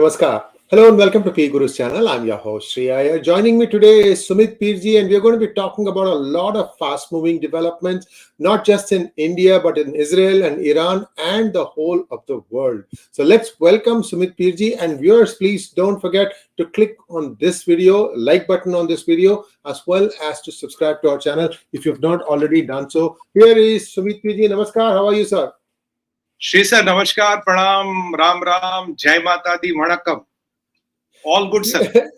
Namaskar. Hello and welcome to P Guru's channel. I'm your host Sree Iyer. Joining me today is Sumit Peer and we are going to be talking about a lot of fast-moving developments, not just in India, but in Israel and Iran and the whole of the world. So let's welcome Sumit Peer and viewers, please don't forget to click on this video, like button on this video, as well as to subscribe to our channel if you've not already done so. Here is Sumit Peer. Namaskar. How are you, sir? Shri sir, namaskar, pranam, ram ram, jai mata di, vanakkam. All good, sir.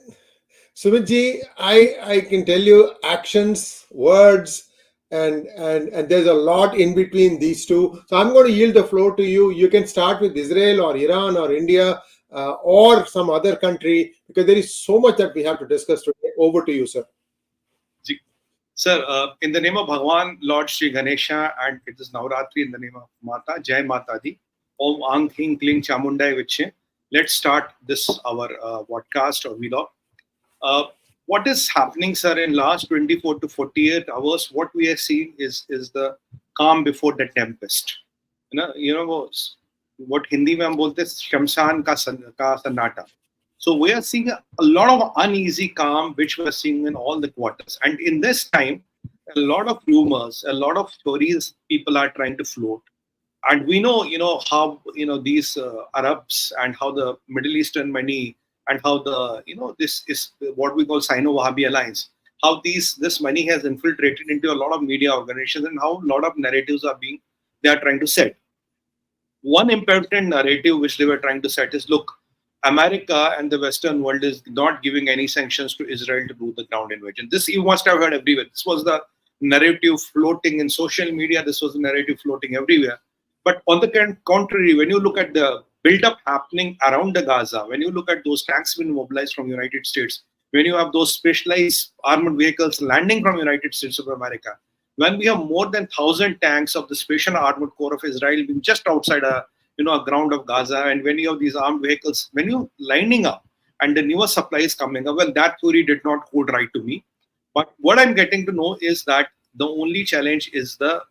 Sumit ji, I can tell you actions, words, and there's a lot in between these two. So I'm going to yield the floor to you. You can start with Israel or Iran or India or some other country, because there is so much that we have to discuss today. Over to you, sir. Sir, in the name of Bhagwan, Lord Shri Ganesha, and it is Navratri in the name of Mata, Jai Mata Di, Om Ang Hing Kling Chamundai Viche. Let's start this, our podcast or vlog. What is happening, sir, in last 24 to 48 hours, what we are seeing is the calm before the tempest. You know what Hindi mein hum bolte shamshan ka sannata. So we are seeing a lot of uneasy calm, which we are seeing in all the quarters. And in this time, a lot of rumors, a lot of stories people are trying to float. And we know, how, these Arabs and how the Middle Eastern money and how the, this is what we call Sino-Wahhabi alliance, how this money has infiltrated into a lot of media organizations and how a lot of narratives they are trying to set. One important narrative which they were trying to set is, look, America and the Western world is not giving any sanctions to Israel to do the ground invasion. This you must have heard everywhere. This was the narrative floating in social media. This was the narrative floating everywhere. But on the contrary, when you look at the build-up happening around the Gaza, when you look at those tanks being mobilized from United States, when you have those specialized armored vehicles landing from United States of America, when we have more than 1,000 tanks of the Special Armored Corps of Israel being just outside a ground of Gaza, and when you have these armed vehicles, when you lining up and the newer supplies coming up, well, that theory did not hold right to me. But what I'm getting to know is that the only challenge is the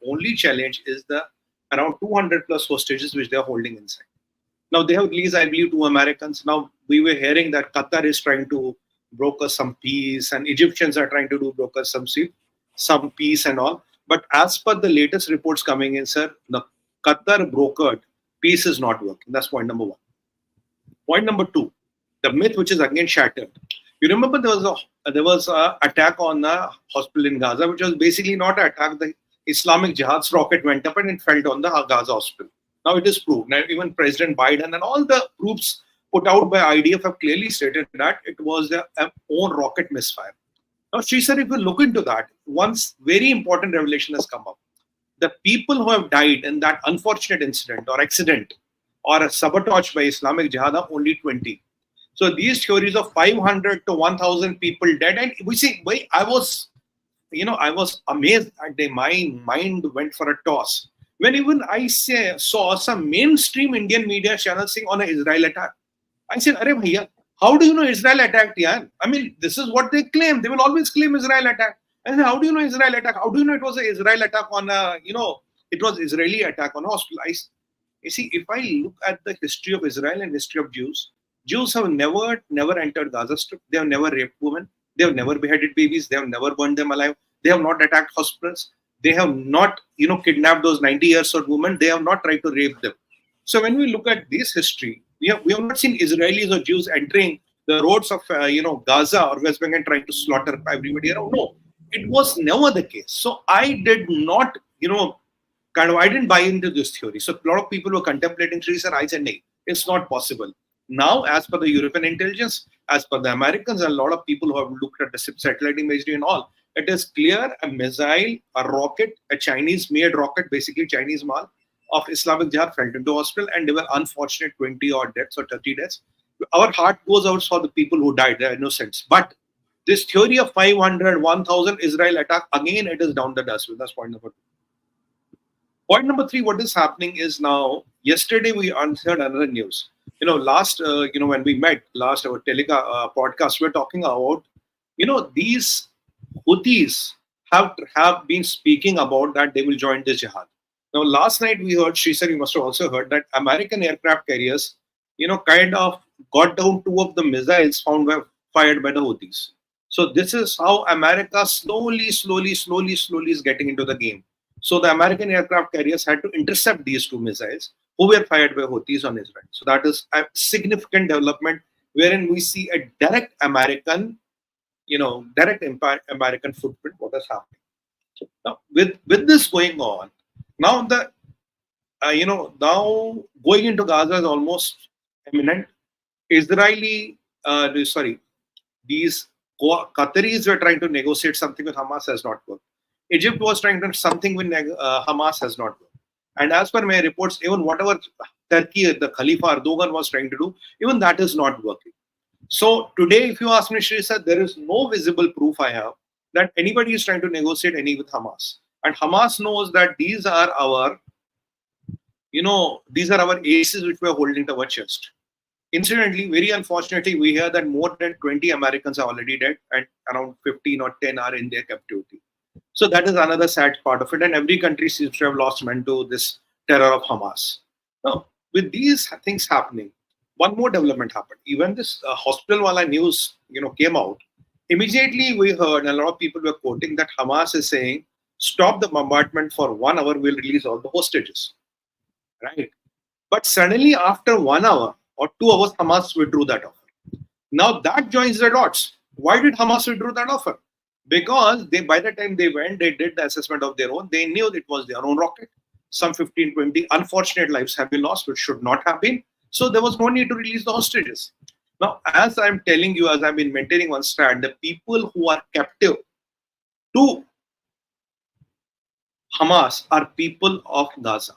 around 200 plus hostages which they are holding inside. Now they have released, I believe, 2 Americans. Now we were hearing that Qatar is trying to broker some peace, and Egyptians are trying to broker some peace and all. But as per the latest reports coming in, sir, the Qatar brokered peace is not working. That's point number 1. Point number 2, the myth which is again shattered. You remember there was a attack on a hospital in Gaza, which was basically not an attack. The Islamic Jihad's rocket went up and it fell on the Gaza hospital. Now it is proved. Now even President Biden and all the proofs put out by IDF have clearly stated that it was their own rocket misfire. Now, Sri sir, if you look into that, one very important revelation has come up. The people who have died in that unfortunate incident or accident or a sabotage by Islamic Jihad are only 20. So these theories of 500 to 1,000 people dead, and we see, I was amazed at my mind went for a toss when even I saw some mainstream Indian media channels saying on an Israel attack. I said, "Arey bhaiya, how do you know Israel attacked? Yeah, I mean, this is what they claim. They will always claim Israel attack. And how do you know Israel attack? How do you know it was an Israel attack on it was Israeli attack on a hospital?" You see, if I look at the history of Israel and history of Jews have never entered Gaza Strip. They have never raped women. They have never beheaded babies. They have never burned them alive. They have not attacked hospitals. They have not, kidnapped those 90 years old women. They have not tried to rape them. So when we look at this history, we have not seen Israelis or Jews entering the roads of, Gaza or West Bank and trying to slaughter everybody around. No, it was never the case. So I did not, I didn't buy into this theory. So a lot of people were contemplating trees and I said, no, it's not possible. Now, as per the European intelligence, as per the Americans, and a lot of people who have looked at the satellite imagery and all, it is clear a missile, a rocket, a Chinese-made rocket, basically Chinese mal, of Islamic Jihad fell into hospital, and there were unfortunate 20 odd deaths or 30 deaths. Our heart goes out for the people who died, they are innocents. But this theory of 500, 1,000 Israel attack, again, it is down the dustbin. That's point number 2. Point number 3, what is happening is now, yesterday we answered another news. When we met last our podcast, we were talking about, these Houthis have been speaking about that they will join the jihad. Now, last night we heard, Sri sir, you must have also heard that American aircraft carriers, kind of got down 2 of the missiles fired by the Houthis. So this is how America slowly is getting into the game. So the American aircraft carriers had to intercept these 2 missiles who were fired by Houthis on Israel. So that is a significant development wherein we see a direct American, American footprint, what is happening. So now with this going on, now now going into Gaza is almost imminent. These Qataris were trying to negotiate something with Hamas, has not worked. Egypt was trying to do something with Hamas, has not worked. And as per my reports, even whatever Turkey, the Khalifa Erdogan was trying to do, even that is not working. So today, if you ask me, Sree sir, there is no visible proof I have that anybody is trying to negotiate any with Hamas. And Hamas knows that these are our aces which we are holding to our chest. Incidentally, very unfortunately, we hear that more than 20 Americans are already dead and around 15 or 10 are in their captivity. So that is another sad part of it. And every country seems to have lost men to this terror of Hamas. Now, with these things happening, one more development happened. Even this hospital wala news, came out. Immediately, we heard, and a lot of people were quoting that Hamas is saying, stop the bombardment for 1 hour, we'll release all the hostages. Right? But suddenly, after 1 hour or 2 hours, Hamas withdrew that offer. Now that joins the dots. Why did Hamas withdraw that offer? Because by the time they went, they did the assessment of their own. They knew it was their own rocket. Some 15, 20 unfortunate lives have been lost, which should not have been. So there was no need to release the hostages. Now, as I'm telling you, as I've been maintaining one stand, the people who are captive to Hamas are people of Gaza.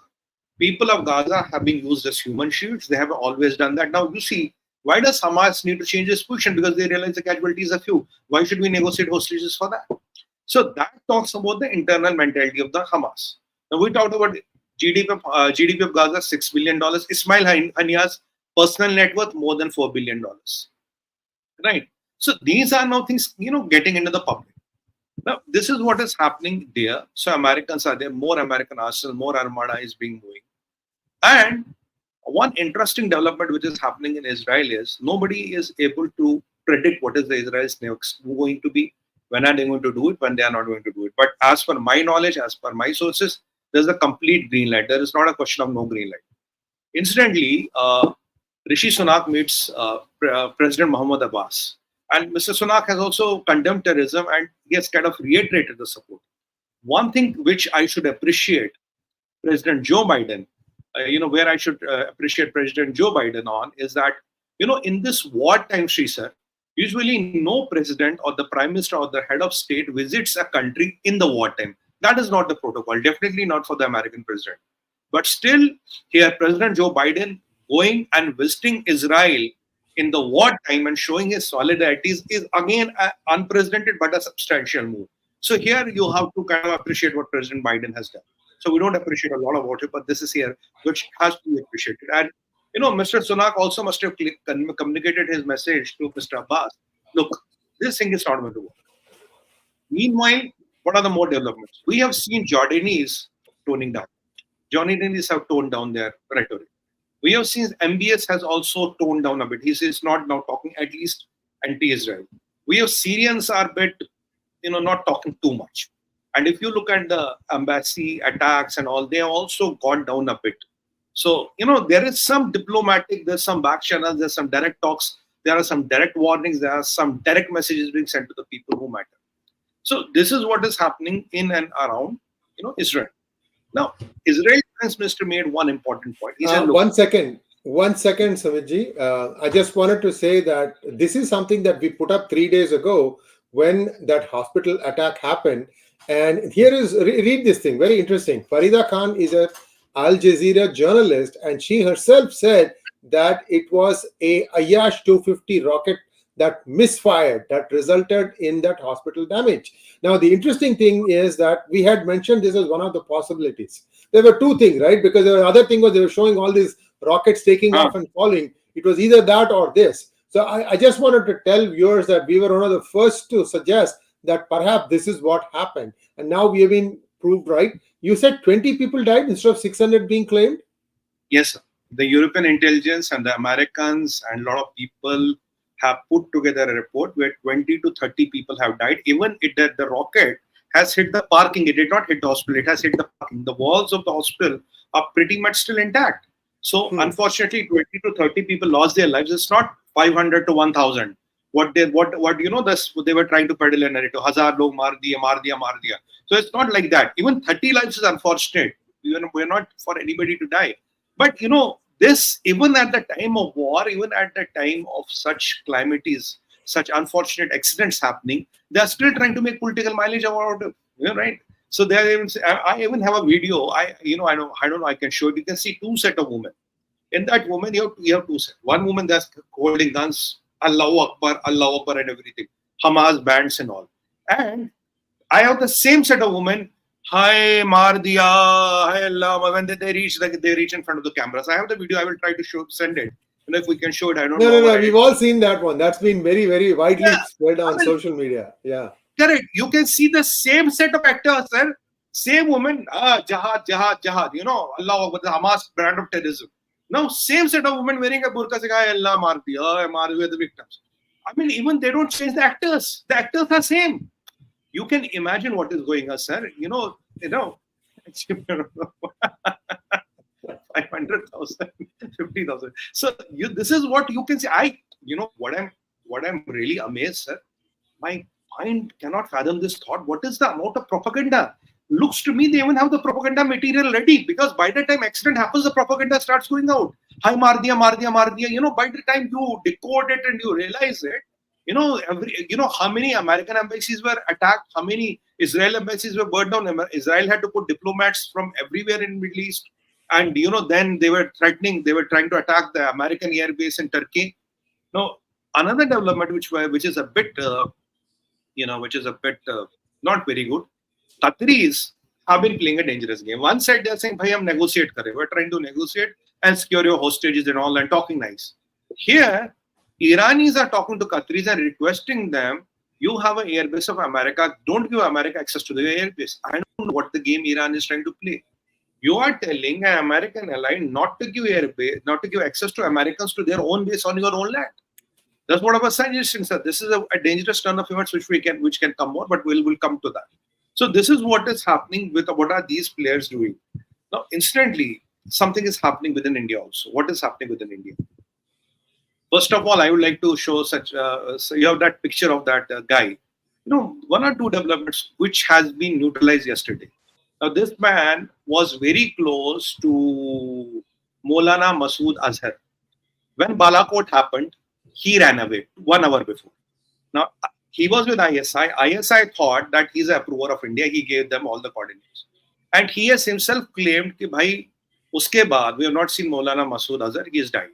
People of Gaza have been used as human shields. They have always done that. Now, you see, why does Hamas need to change its position? Because they realize the casualties are few. Why should we negotiate hostages for that? So that talks about the internal mentality of the Hamas. Now, we talked about GDP of Gaza, $6 billion. Ismail Haniyeh's personal net worth, more than $4 billion. Right? So these are now things, getting into the public. Now, this is what is happening there. So Americans are there, more American arsenal, more armada is being moving. And one interesting development which is happening in Israel is nobody is able to predict what is the Israel's next going to be, when are they going to do it, when they are not going to do it. But as per my knowledge, as per my sources, there's a complete green light. There is not a question of no green light. Incidentally, Rishi Sunak meets President Mahmoud Abbas. And Mr. Sunak has also condemned terrorism and he has kind of reiterated the support. One thing which I should appreciate President Joe Biden, where I should appreciate President Joe Biden on is that, in this wartime, Sree sir, usually no president or the prime minister or the head of state visits a country in the wartime. That is not the protocol, definitely not for the American president. But still, here, President Joe Biden going and visiting Israel in the wartime and showing his solidarity is again unprecedented but a substantial move. So here you have to kind of appreciate what President Biden has done. So we don't appreciate a lot about it, but this is here which has to be appreciated. And Mr. Sunak also must have communicated his message to Mr. Abbas. Look, this thing is not going to work. Meanwhile, what are the more developments? We have seen Jordanis toning down. Jordanis have toned down their rhetoric. We have seen MBS has also toned down a bit. He is not now talking at least anti-Israel. We have Syrians are a bit, not talking too much. And if you look at the embassy attacks and all, they have also gone down a bit. So, there is some diplomatic, there's some back channels, there's some direct talks, there are some direct warnings, there are some direct messages being sent to the people who matter. So this is what is happening in and around, Israel. Now, Israel defense minister made one important point. He said, one second, Sumitji. I just wanted to say that this is something that we put up 3 days ago when that hospital attack happened. And here is, read this thing, very interesting. Farida Khan is a Al Jazeera journalist, and she herself said that it was a Ayyash 250 rocket that misfired, that resulted in that hospital damage. Now, the interesting thing is that we had mentioned this as one of the possibilities. There were two things, right? Because the other thing was they were showing all these rockets taking off and falling. It was either that or this. So I just wanted to tell viewers that we were one of the first to suggest that perhaps this is what happened. And now we have been proved right. You said 20 people died instead of 600 being claimed? Yes, sir. the European intelligence and the Americans and a lot of people have put together a report where 20 to 30 people have died. Even the rocket has hit the parking. It did not hit the hospital. It has hit the parking. The walls of the hospital are pretty much still intact. So unfortunately, 20 to 30 people lost their lives. It's not 500 to 1,000. What they were trying to peddle a narrative. Hazar log maar diya, maar diya, maar diya. So it's not like that. Even 30 lives is unfortunate. We're not for anybody to die. But this, even at the time of war, even at the time of such calamities, such unfortunate accidents happening, they are still trying to make political mileage out of it, right? So they are even. I even have a video. I don't know. I can show it. You can see two set of women. In that woman, you have two sets. One woman that's holding guns, Allahu Akbar, and everything, Hamas bands and all. And I have the same set of women. Hi, maar diya, hi Allah. When they reach in front of the cameras. I have the video. I will try to send it. If we can show it, I don't know. No. We've all seen that one. That's been very, very widely spread on social media. Yeah. Correct. You can see the same set of actors, sir. Same woman. Jihad. Allah Akbar, the Hamas brand of terrorism. Now, same set of women wearing a burqa saying, hi Allah, maar diya, we're the victims. I mean, even they don't change the actors. The actors are same. You can imagine what is going on, sir. 500,000, 50,000. So this is what you can say. What I'm really amazed, sir. My mind cannot fathom this thought. What is the amount of propaganda? Looks to me they even have the propaganda material ready, because by the time accident happens, the propaganda starts going out. Hi, maar diya, maar diya, maar diya. By the time you decode it and you realize it, how many American embassies were attacked, how many Israel embassies were burned down. Israel had to put diplomats from everywhere in Middle East, and then they were trying to attack the American air base in Turkey. Now, another development which is a bit not very good. Qataris have been playing a dangerous game. One side they're saying, "Bhai, hum negotiate kare." We're trying to negotiate and secure your hostages and all, and talking nice. Here, Iranis are talking to Qataris and requesting them, you have an airbase of America, don't give America access to the airbase. I don't know what the game Iran is trying to play. You are telling an American ally not to give airbase, not to give access to Americans to their own base on your own land. That's what I was suggesting, sir. This is a dangerous turn of events which can come more, but we'll come to that. So this is what is happening with what are these players doing. Now, instantly, something is happening within India also. What is happening within India? First of all, I would like to show so you have that picture of that guy. One or two developments which has been neutralized yesterday. Now, this man was very close to Maulana Masood Azar. When Balakot happened, he ran away 1 hour before. Now, he was with ISI. ISI thought that he's an approver of India. He gave them all the coordinates. And he has himself claimed that, bhai, uske baad, we have not seen Maulana Masood Azar. He has died.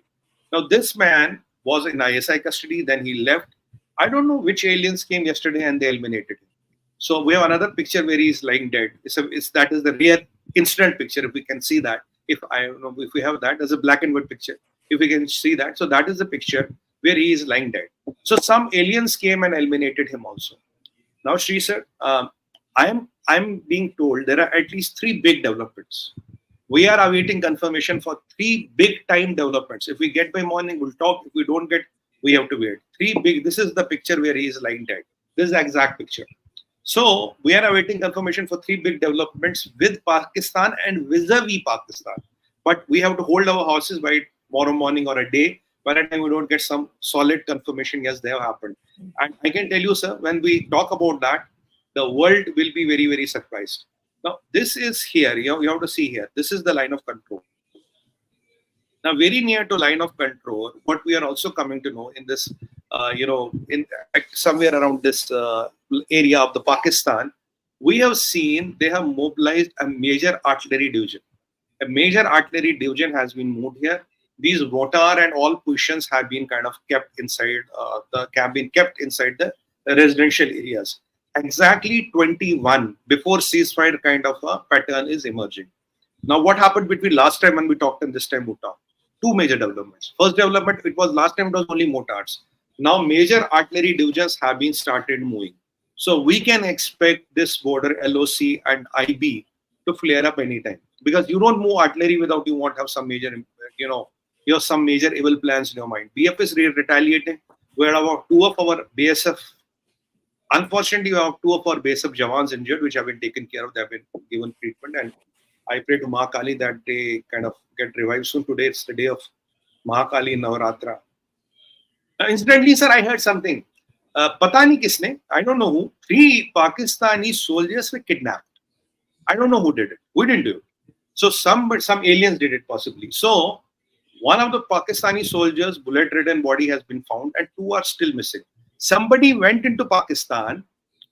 Now, this man was in ISI custody. Then he left. I don't know which aliens came yesterday and they eliminated him. So we have another picture where he is lying dead. That is the real incident picture. If we can see that, if we have that, there's a black and white picture. If we can see that, so that is the picture where he is lying dead. So some aliens came and eliminated him also. Now, Sree sir, I'm being told there are at least 3 big developments. We are awaiting confirmation for 3 big time developments. If we get by morning, we'll talk. If we don't get, we have to wait. 3 big. This is the picture where he is lying dead. This is the exact picture. So we are awaiting confirmation for 3 big developments with Pakistan and vis-a-vis Pakistan. But we have to hold our horses by tomorrow morning or a day. By the time we don't get some solid confirmation, yes, they have happened. And I can tell you, sir, when we talk about that, the world will be very, very surprised. Now, this is here. You have to see here. This is the line of control. Now, very near to line of control, what we are also coming to know in this, in somewhere around this area of the Pakistan, we have seen they have mobilized a major artillery division. A major artillery division has been moved here. These mortar and all positions have been kind of kept inside the residential areas. Exactly 21 before ceasefire kind of a pattern is emerging. Now, what happened between last time and we talked and this time we talked? 2 major developments. First development, last time it was only mortars. Now, major artillery divisions have been started moving. So we can expect this border LOC and IB to flare up anytime, because you don't move artillery without you want to have some major you have some major evil plans in your mind. BF is retaliating. We had about 2 of our BSF. Unfortunately, we have 2 of our BSF Jawans injured, which have been taken care of. They have been given treatment, and I pray to Mahakali that they kind of get revived soon. Today it's the day of Mahakali Navratra. Incidentally, sir, I heard something. Pata nahi kisne, I don't know who. 3 Pakistani soldiers were kidnapped. I don't know who did it. We didn't do it. So some aliens did it possibly. So one of the Pakistani soldiers' bullet-ridden body has been found, and 2 are still missing. Somebody went into Pakistan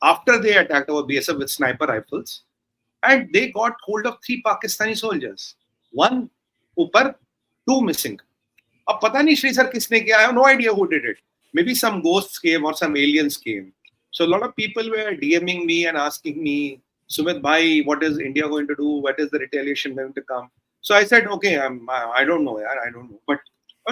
after they attacked our BSF with sniper rifles, and they got hold of 3 Pakistani soldiers. 1 upar, 2 missing. Ab pata nahi Sri sir kisne kiya. I have no idea who did it. Maybe some ghosts came or some aliens came. So a lot of people were DMing me and asking me, Sumit bhai, what is India going to do? What is the retaliation going to come? So I said, okay, I don't know. I don't know. But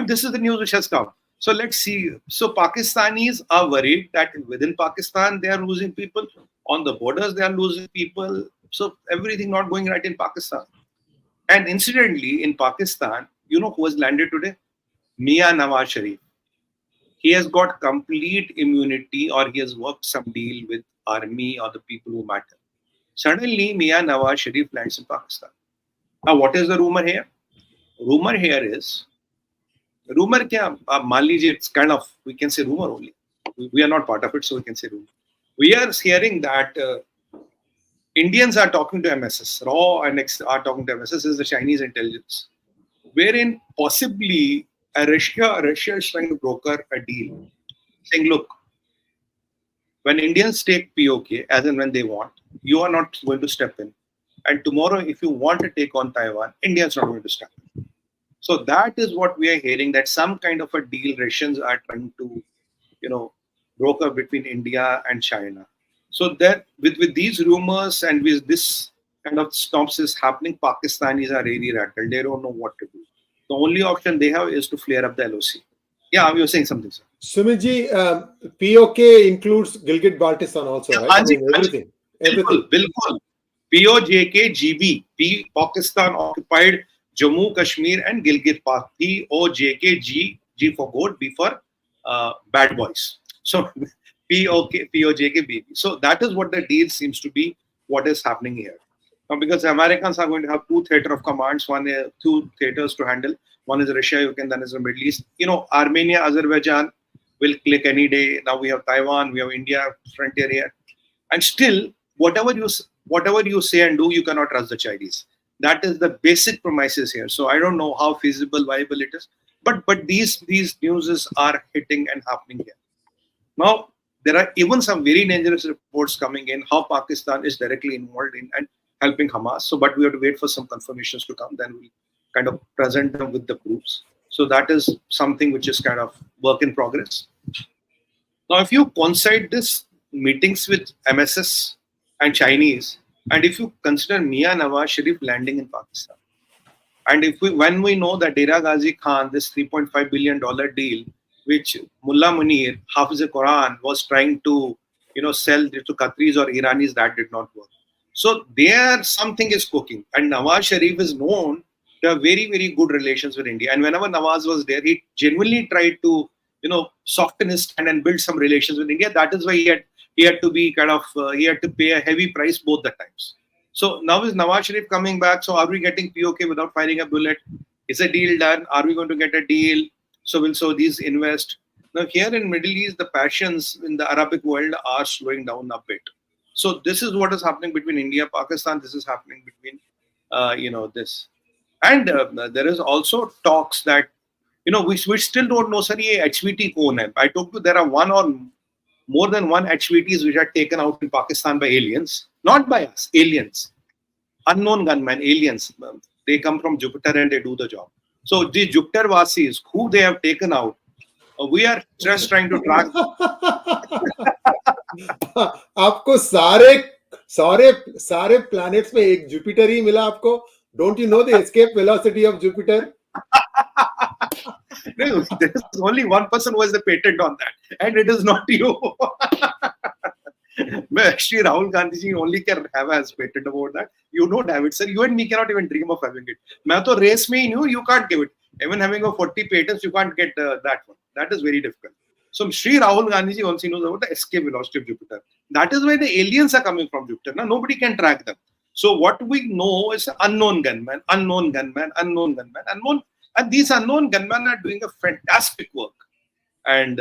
this is the news which has come. So let's see. So Pakistanis are worried that within Pakistan, they are losing people. On the borders, they are losing people. So everything not going right in Pakistan. And incidentally, in Pakistan, you know who has landed today? Mian Nawaz Sharif. He has got complete immunity, or he has worked some deal with army or the people who matter. Suddenly, Mian Nawaz Sharif lands in Pakistan. Now, what is the rumor here? Rumor here is, rumor kya? Maan lijiye, it's kind of, we can say rumor only. We are not part of it, so we can say rumor. We are hearing that Indians are talking to MSS, RAW and are talking to MSS, is the Chinese intelligence, wherein possibly Russia is trying to broker a deal, saying, look, when Indians take POK, as and when they want, you are not going to step in. And tomorrow, if you want to take on Taiwan, India is not going to step in. So that is what we are hearing, that some kind of a deal Russians are trying to, broker between India and China. So that with these rumors and with this kind of stops is happening, Pakistanis are really rattled. They don't know what to do. The only option they have is to flare up the LOC. Yeah, you were saying something, sir. Sumit POK includes Gilgit-Baltistan also, right? I mean, everything. Bilkul. POJKGB. Pakistan occupied Jammu, Kashmir and Gilgit. POJKG, G for goat, B for bad boys. So POJKB. So that is what the deal seems to be, what is happening here. Now, because the Americans are going to have 2 theater of commands, 2 theaters to handle. One is Russia, Ukraine, then is the Middle East. Armenia, Azerbaijan will click any day. Now we have Taiwan, we have India, frontier here. And still, whatever you say and do, you cannot trust the Chinese. That is the basic premises here. So I don't know how feasible, viable it is. But these news are hitting and happening here. Now, there are even some very dangerous reports coming in how Pakistan is directly involved in and helping Hamas. So, but we have to wait for some confirmations to come. Then we'll kind of present them with the proofs. So that is something which is kind of work in progress. Now, if you coincide this meetings with MSS and Chinese, and if you consider Mian Nawaz Sharif landing in Pakistan, and when we know that Dera Ghazi Khan, this $3.5 billion deal, which Mullah Munir, Hafiz Quran, was trying to, sell to Qataris or Iranis, that did not work. So there something is cooking, and Nawaz Sharif is known to have very, very good relations with India. And whenever Nawaz was there, he genuinely tried to, soften his stand and build some relations with India. That is why he had to be he had to pay a heavy price both the times. So now is Nawaz Sharif coming back? So are we getting POK without firing a bullet? Is a deal done? Are we going to get a deal? So will these invest? Now here in Middle East, the passions in the Arabic world are slowing down a bit. So this is what is happening between India, Pakistan. This is happening between, this. And there is also talks that, we still don't know, sir, ye HVT kaun hai. I told you there are one or more than one HVTs which are taken out in Pakistan by aliens. Not by us, aliens. Unknown gunmen, aliens. They come from Jupiter and they do the job. So the Jupiter Vasis, who they have taken out, we are just trying to track. आपको सारे planets में एक Jupiter ही मिला आपको. Don't you know the escape velocity of Jupiter? No, there is only one person who has the patent on that, and it is not you. Actually, Rahul Gandhi ji only can have as patent about that. You don't have it, sir. You and me cannot even dream of having it. मैं तो race में ही नहीं हूँ. You can't give it. Even having a 40 patents, you can't get that one. That is very difficult. So Sri Rahul Gandhi ji also knows about the escape velocity of Jupiter. That is why the aliens are coming from Jupiter. Now nobody can track them. So what we know is unknown gunman, unknown gunman, unknown gunman, unknown, and these unknown gunmen are doing a fantastic work. And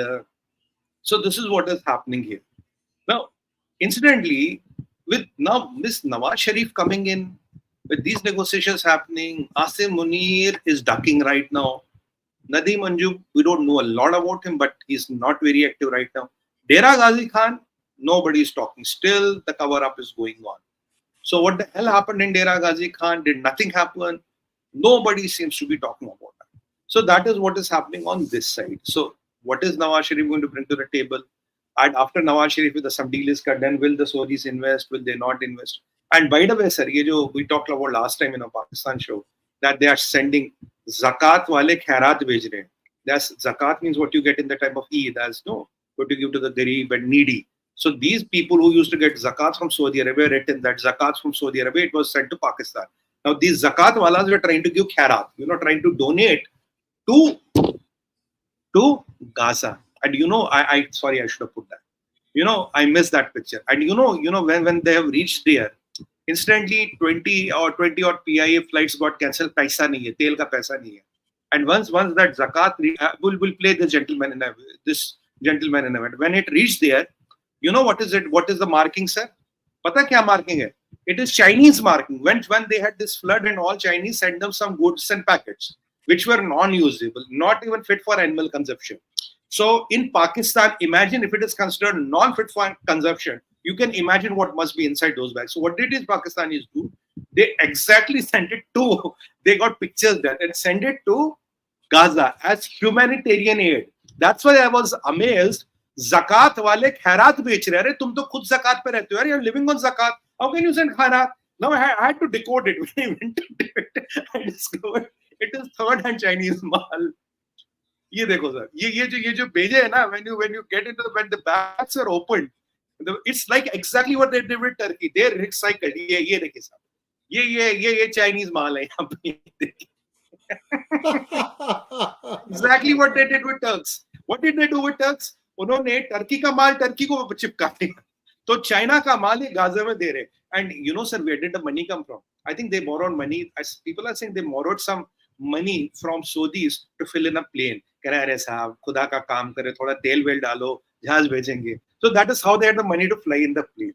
so this is what is happening here. Now, incidentally, with now Miss Nawaz Sharif coming in, with these negotiations happening, Asim Munir is ducking right now. Nadeem Anjum, we don't know a lot about him, but he's not very active right now. Dera Ghazi Khan, nobody is talking. Still, the cover-up is going on. So what the hell happened in Dera Ghazi Khan? Did nothing happen? Nobody seems to be talking about that. So that is what is happening on this side. So what is Nawaz Sharif going to bring to the table? And after Nawaz Sharif, if some deal is cut, then will the Saudis invest? Will they not invest? And by the way, sir, we talked about last time in a Pakistan show, that they are sending 𝙒𝙑𝙤𝙬𝙜 𝗂𝙑. That's zakat means what you get in the time of Eid. That's what you give to the garib and needy. So these people who used to get zakat from Saudi Arabia written that zakat from Saudi Arabia, it was sent to Pakistan. Now these zakat walas were trying to give khairat, trying to donate to Gaza. And I sorry, I should have put that. I missed that picture. And when they have reached there, instantly 20 odd PIA flights got cancelled. Paisa nahi hai, tel ka paisa nahi hai. And once that zakat, we'll play this gentleman in event. When it reached there, what is it? What is the marking, sir? Pata kya marking hai? It is Chinese marking. When they had this flood and all, Chinese sent them some goods and packets, which were non-usable, not even fit for animal consumption. So in Pakistan, imagine if it is considered non-fit for consumption, you can imagine what must be inside those bags. So what did these Pakistanis do? They exactly sent it to, they got pictures there and sent it to Gaza as humanitarian aid. That's why I was amazed. Zakat wale khairat bech rahe. Tum to khud zakat pe rehte ho. You're living on zakat. How can you send khairat? Now I had to decode it. When I went into it, I discovered it is third-hand Chinese mal. ये देखो sir, ये जो भेजे है ना, when you get into when the bags are opened, it's like exactly what they did with Turkey. They recycled. ये देखिए साहब, ये Chinese माल है यहाँ पे. Exactly what they did with Turks. What did they do with Turks? उन्होंने Turkey का माल Turkey को चिपका दिया, तो चाइना का माल ये गाजा में दे रहे. And sir, where did the money come from? I think they borrowed money. As people are saying, they borrowed some money from Saudis to fill in a plane. कह रहे अरे साहब खुदा का काम करे, थोड़ा तेल वेल डालो, जहाज भेजेंगे. So that is how they had the money to fly in the plane.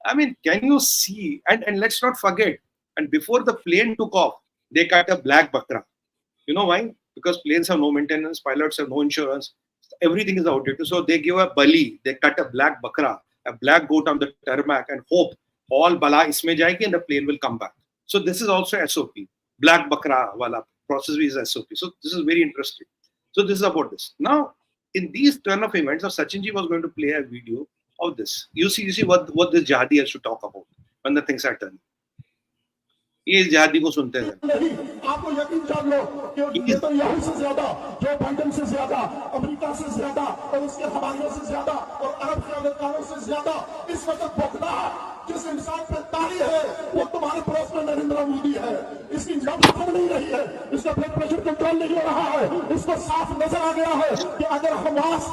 I mean, can you see? And let's not forget. And before the plane took off, they cut a black bakra. You know why? Because planes have no maintenance, pilots have no insurance, everything is outdated. So they give a bali, they cut a black bakra, a black goat on the tarmac, and hope all bala isme jayegi and the plane will come back. So this is also SOP. Black bakra wala process is SOP. So this is very interesting. So this is about this. Now, in these turn of events, Sachinji was going to play a video of this. You see what this jihadi has to talk about when the things are done. ये जहादी को सुनते हैं. आपको यकीन जान लो कि ये तो यहाँ से ज्यादा, जो बाइडेन से ज्यादा, अमेरिका से ज्यादा, और उसके हवालियों से ज्यादा, और अरब क़यादतकारों से ज्यादा इस वक्त बौखला जिस इंसान पर ताली है वो तुम्हारे पड़ोस में नरेंद्र मोदी है. इसकी जब खत्म नहीं रही है, इसका ब्लड प्रेशर कंट्रोल नहीं हो रहा है. उसको साफ नजर आ गया है कि अगर हमास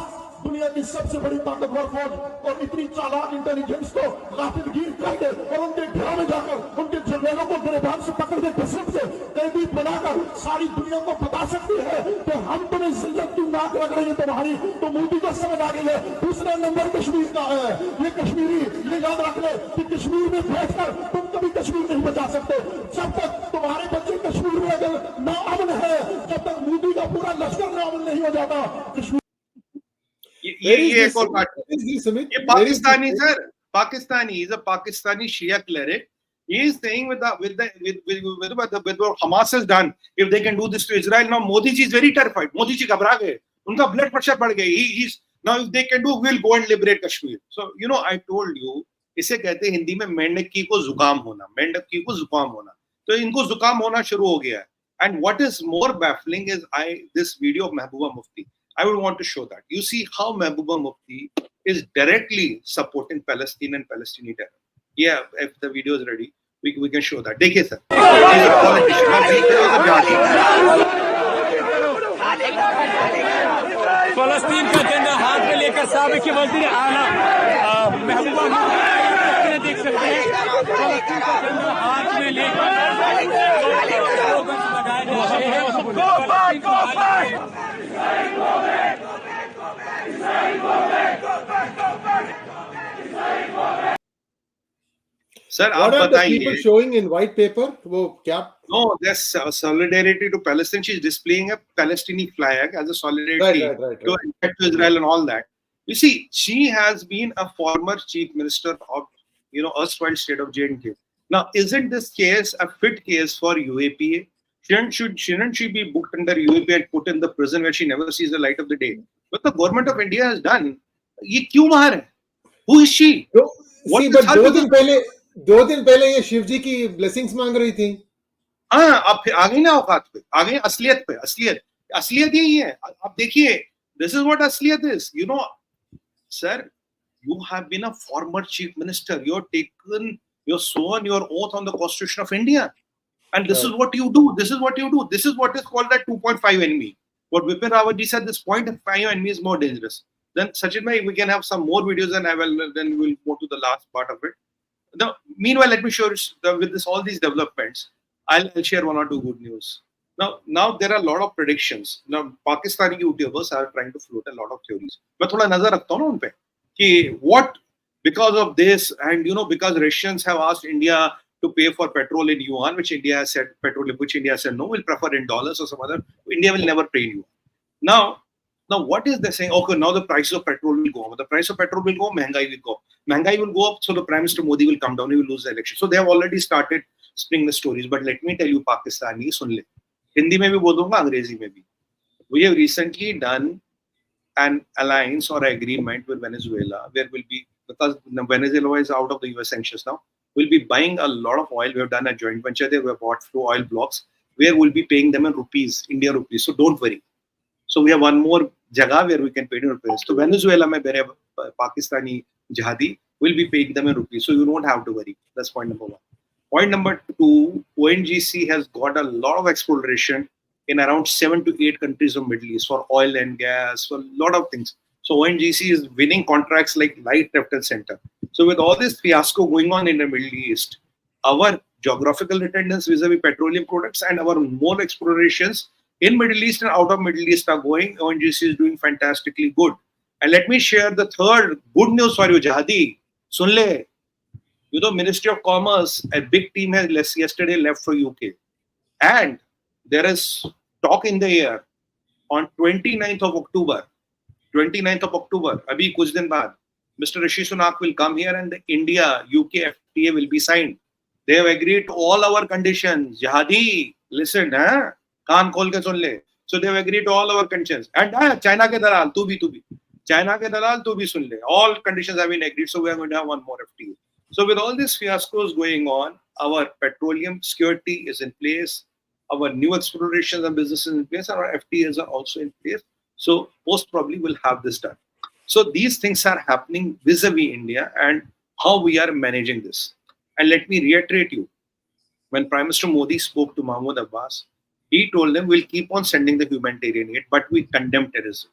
दुनिया की सबसे बड़ी ताकतवर फौज और इतनी चालाक इंटेलिजेंस को गाफिलगीर कर दे और उनके घरों में जाकर उनके जर्नलों को गिरफ्तार से पकड़ के घसीट से कैदी बनाकर सारी दुनिया को बता सकती है तो हम तुम्हें जिल्लत की नाक रगड़ेंगे तुम्हारी. तो मोदी को समझ आ गई है. दूसरा नंबर कश्मीर का है. ये कश्मीरी ये याद रख ले कि कश्मीर में बैठकर तुम कभी कश्मीर नहीं बचा सकते. जब तक तुम्हारे बच्चे कश्मीर में अगर नाअमन है, जब तक मोदी का पूरा लश्कर नाअमन नहीं हो जाता. कश्मीर ये एक और बात. ये Pakistani sir, Pakistani is a Pakistani Shia cleric. He is saying with what Hamas has done, if they can do this to Israel, now Modi ji is very terrified. Modi ji घबरा गए, उनका blood pressure बढ़ गया. He's now if they can do, we'll go and liberate Kashmir. So I told you, इसे कहते हैं हिंदी में मेंढकी को जुकाम होना, मेंढकी को जुकाम होना. तो इनको जुकाम होना शुरू हो गया है. And what is more baffling is this video of Mehbooba Mufti. I would want to show that. You see how Mehbooba Mufti is directly supporting Palestine and Palestinian terror. Yeah, if the video is ready, we can show that. देखिए sir, he's a politician. फलस्तीन का झंडा हाथ में लेकर साबिक वज़ीर आला महबूबा मुफ्ती ने देख सकते हैं फलस्तीन का झंडा हाथ में लेकर Sir, What आप are the people बताइए. showing in white paper? वो क्या? No, there's solidarity to Palestine. She's displaying a Palestinian flag as a solidarity Right. to Israel and all that. You see, she has been a former chief minister of, erstwhile state of J&K. Now, isn't this case a fit case for UAPA? Shouldn't she be booked under UAPA and put in the prison where she never sees the light of the day? What the government of India has done, ये क्यों बाहर है? Who is she? What See, is but her दो दिन पहले ये शिव जी की blessings मांग रही थी. हाँ, अब फिर आ गई ना औकात पे, आ गई असलियत पे. असलियत यही है. आप देखिए, this is what असलियत is. Sir, you have been a former chief minister. You're sworn your oath on the Constitution of India. And this is what you do. This is what is called that 2.5 enemy. What Vipin Rawatji said, this 0.5 enemy is more dangerous. Then Sachin bhai, we can have some more videos and then we'll go to the last part of it. Now, meanwhile, let me show you with all these developments, I'll share one or two good news. Now there are a lot of predictions. Now, Pakistani YouTubers are trying to float a lot of theories. But थोड़ा नजर रखता हूँ ना उन पे कि what, because of this and because Russians have asked India to pay for petrol in yuan, which India has said no, we'll prefer in dollars or some other. India will never pay in yuan. Now what is they saying? Okay, now the price of petrol will go up. The price of petrol will go up, Mehngai will go up. Mehngai will go up, so the Prime Minister Modi will come down, he will lose the election. So they have already started spinning the stories. But let me tell you, Pakistani, sun le. Hindi mein bhi bol dunga, Angrezi mein bhi. We have recently done an alliance or agreement with Venezuela, where we'll be, because Venezuela is out of the US sanctions now, we'll be buying a lot of oil. We have done a joint venture there. We have bought few oil blocks where we'll be paying them in rupees, India rupees. So don't worry. So we have one more jagah where we can pay in rupees. So Venezuela mein Pakistani jihadi will be paying them in rupees. So you don't have to worry. That's point number one. Point number two, ONGC has got a lot of exploration in around 7 to 8 countries of Middle East for oil and gas, for a lot of things. So ONGC is winning contracts like light, left and center. So with all this fiasco going on in the Middle East, our geographical attendance vis-a-vis petroleum products and our more explorations in Middle East and out of Middle East are going. ONGC is doing fantastically good. And let me share the third good news for you, Jihadi. Sun le. Ministry of Commerce, a big team has yesterday left for UK. And there is talk in the air on 29th of October, abhi kuch din baad, Mr. Rishi Sunak will come here and the India-UK FTA will be signed. They have agreed to all our conditions. Jihadi, listen, kaan khol ke sun le. So they have agreed to all our conditions. And China ke dalal, tu bhi. China ke dalal, tu bhi sun le. All conditions have been agreed, so we are going to have one more FTA. So with all these fiascos going on, our petroleum security is in place, our new explorations and businesses in place, and our FTAs are also in place. So most probably we'll have this done. So these things are happening vis-a-vis India and how we are managing this. And let me reiterate you, when Prime Minister Modi spoke to Mahmoud Abbas, he told them we'll keep on sending the humanitarian aid, but we condemn terrorism.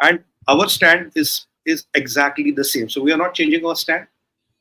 And our stand is exactly the same. So we are not changing our stand.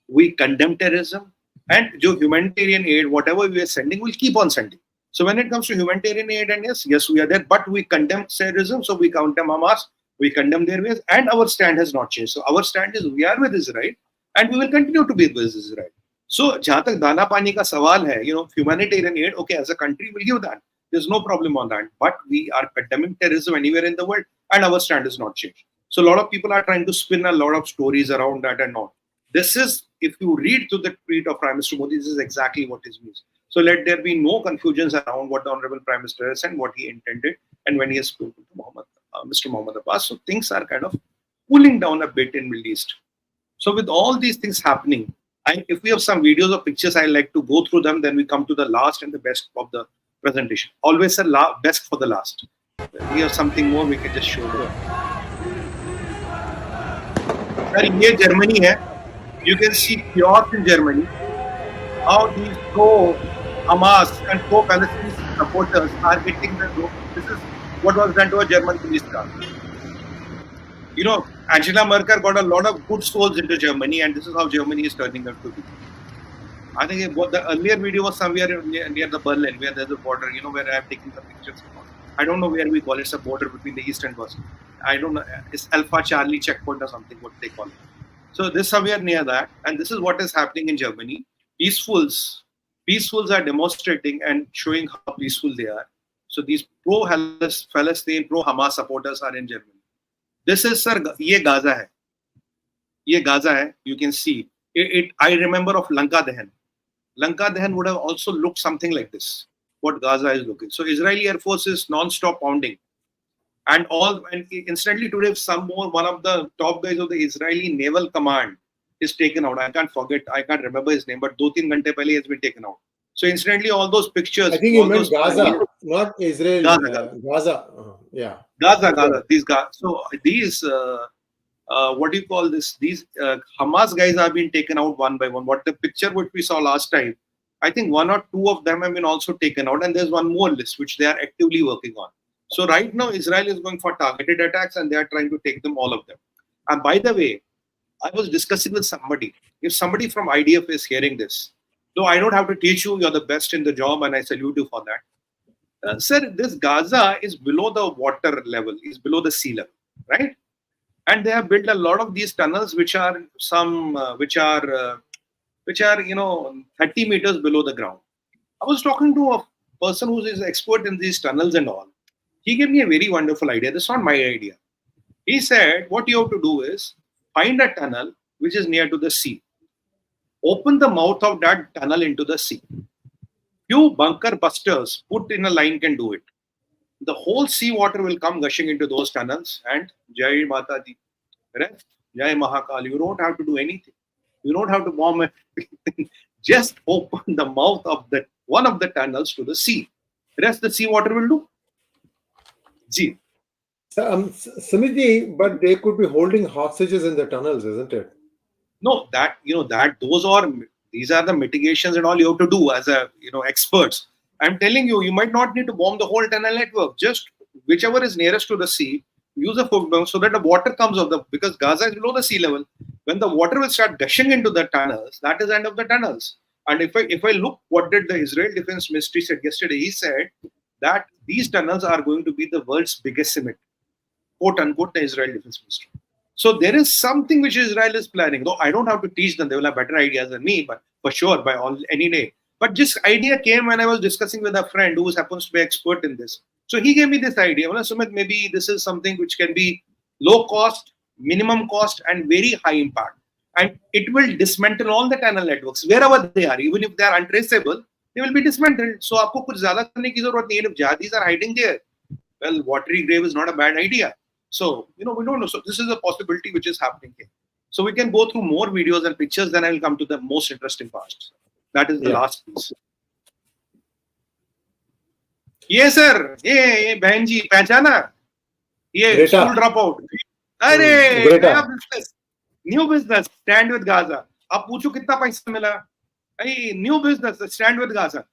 We condemn terrorism, and humanitarian aid, whatever we are sending, we'll keep on sending. So when it comes to humanitarian aid, and yes, we are there, but we condemn terrorism, so we condemn Hamas, we condemn their ways, and our stand has not changed. So our stand is we are with Israel, and we will continue to be with Israel. So jahan tak dana pani ka sawal hai, humanitarian aid, okay, as a country we'll give that. There's no problem on that. But we are condemning terrorism anywhere in the world, and our stand has not changed. So a lot of people are trying to spin a lot of stories around that and all. This is, if you read to the tweet of Prime Minister Modi, this is exactly what it means. So let there be no confusions around what the Honorable Prime Minister has and what he intended and when he has spoken to Mr. Mohammed Abbas. So things are kind of cooling down a bit in Middle East. So with all these things happening, if we have some videos or pictures, I like to go through them. Then we come to the last and the best of the presentation. Always a best for the last. We have something more we can just show you. Sir, here Germany hai. You can see chaos in Germany. How these pro-Hamas and pro-Palestinian supporters are hitting the road. This is what was done to a German police car. You know, Angela Merkel got a lot of good souls into Germany, and this is how Germany is turning out to be. I think what the earlier video was somewhere near the Berlin, where there's a border, you know, where I have taken the pictures. I don't know where we call it. It's a border between the East and West. I don't know. It's Alpha Charlie checkpoint or something, what they call it. So this somewhere near that, and this is what is happening in Germany. Peacefuls are demonstrating and showing how peaceful they are. So these pro-Palestine, pro-Hamas supporters are in Germany. This is, sir, ये Gaza है. ये Gaza है. You can see it. I remember of Lanka Dahan. Lanka Dahan would have also looked something like this. What Gaza is looking. So Israeli Air Force is non-stop pounding, and instantly today, one of the top guys of the Israeli Naval Command is taken out. I can't remember his name, but 2-3 घंटे पहले he has been taken out. So instantly, all those pictures. I think you meant Gaza, not Israel. Gaza. Yeah. Gaza. These guys. So these, what do you call this? These Hamas guys have been taken out one by one. What the picture which we saw last time, I think 1 or 2 of them have been also taken out, and there's one more list which they are actively working on. So right now, Israel is going for targeted attacks, and they are trying to take them, all of them. And by the way, I was discussing with somebody. If somebody from IDF is hearing this, though I don't have to teach you, you're the best in the job, and I salute you for that. Sir, this Gaza is below the water level, is below the sea level, right? And they have built a lot of these tunnels, which are 30 meters below the ground. I was talking to a person who is an expert in these tunnels and all. He gave me a very wonderful idea. This is not my idea. He said, what you have to do is find a tunnel which is near to the sea. Open the mouth of that tunnel into the sea. Few bunker busters put in a line can do it. The whole sea water will come gushing into those tunnels, and Jai Mata Di, rest, Jai Mahakal. You don't have to do anything. You don't have to bomb anything. Just open the mouth of one of the tunnels to the sea. Rest the sea water will do. Gee. Sumit, but they could be holding hostages in the tunnels, isn't it? No, these are the mitigations and all you have to do as experts. I'm telling you, you might not need to bomb the whole tunnel network. Just whichever is nearest to the sea, use a folk bomb so that the water comes because Gaza is below the sea level. When the water will start gushing into the tunnels, that is the end of the tunnels. And if I look, what did the Israel Defense Ministry said yesterday? He said that these tunnels are going to be the world's biggest cement, quote unquote, the Israel Defense Ministry. So there is something which Israel is planning. Though I don't have to teach them; they will have better ideas than me, but for sure, any day. But this idea came when I was discussing with a friend who happens to be expert in this. So he gave me this idea. Well, Sumit, maybe this is something which can be low cost, minimum cost, and very high impact. And it will dismantle all the tunnel networks wherever they are, even if they are untraceable. They will be dismantled. So आपको कुछ ज़्यादा करने की ज़रूरत नहीं है. If jihadis are hiding there, well, watery grave is not a bad idea. So we don't know. So this is a possibility which is happening here. So we can go through more videos and pictures. Then I will come to the most interesting part. That is the last piece. ये sir, ये बहन जी पहचाना? ये school dropout. अरे नया business, new business, stand with Gaza. अब पूछो कितना पैसा मिला? Hey, new business, stand with Gaza.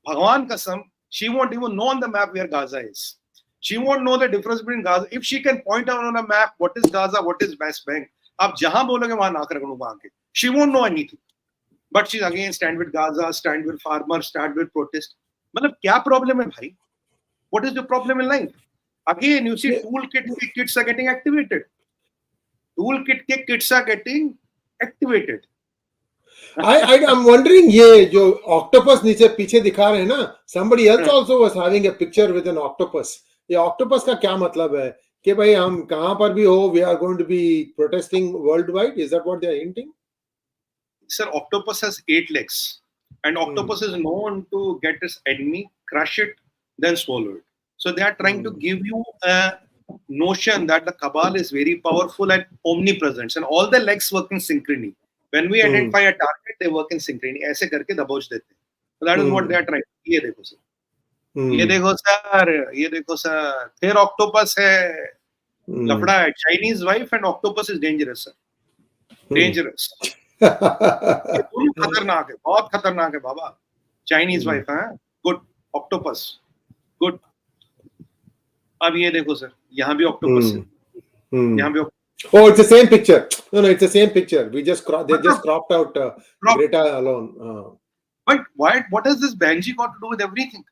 Bhagwan kasam, she won't even know on the map where Gaza is. She won't know the difference between Gaza. If she can point out on a map what is Gaza, what is West Bank, आप जहां बोलोगे वहां नाक रगड़ूंगा आके. She won't know anything. But she's again stand with Gaza, stand with farmers, stand with protest. मतलब क्या problem है भाई? What is the problem in life? Again, you see, toolkit kits are getting activated. Toolkit kits are getting activated. I'm wondering, ये जो octopus नीचे पीछे दिखा रहे हैं ना, somebody else also was having a picture with an octopus. ये octopus का क्या मतलब है? कि भाई हम कहाँ पर भी हो, we are going to be protesting worldwide. Is that what they are hinting? Sir, octopus has 8 legs, and octopus is known to get its enemy, crush it, then swallow it. So they are trying to give you a notion that the cabal is very powerful and omnipresent, and all the legs work in synchrony. When we identify a target, they work in synchrony. ऐसे करके दबोच देते हैं. So that is what they are trying. ये देखो sir, ये देखो sir, ये देखो सर. फिर octopus है, लफड़ा है. Chinese wife and octopus is dangerous, sir. Dangerous. ये खतरनाक है, बहुत खतरनाक है बाबा. Chinese wife है, good. Octopus, good. अब ये देखो सर, यहाँ भी ऑक्टोपस है, यहाँ भी Oh, it's the same picture. No, it's the same picture. They just cropped out Greta alone. But what has this Benji got to do with everything?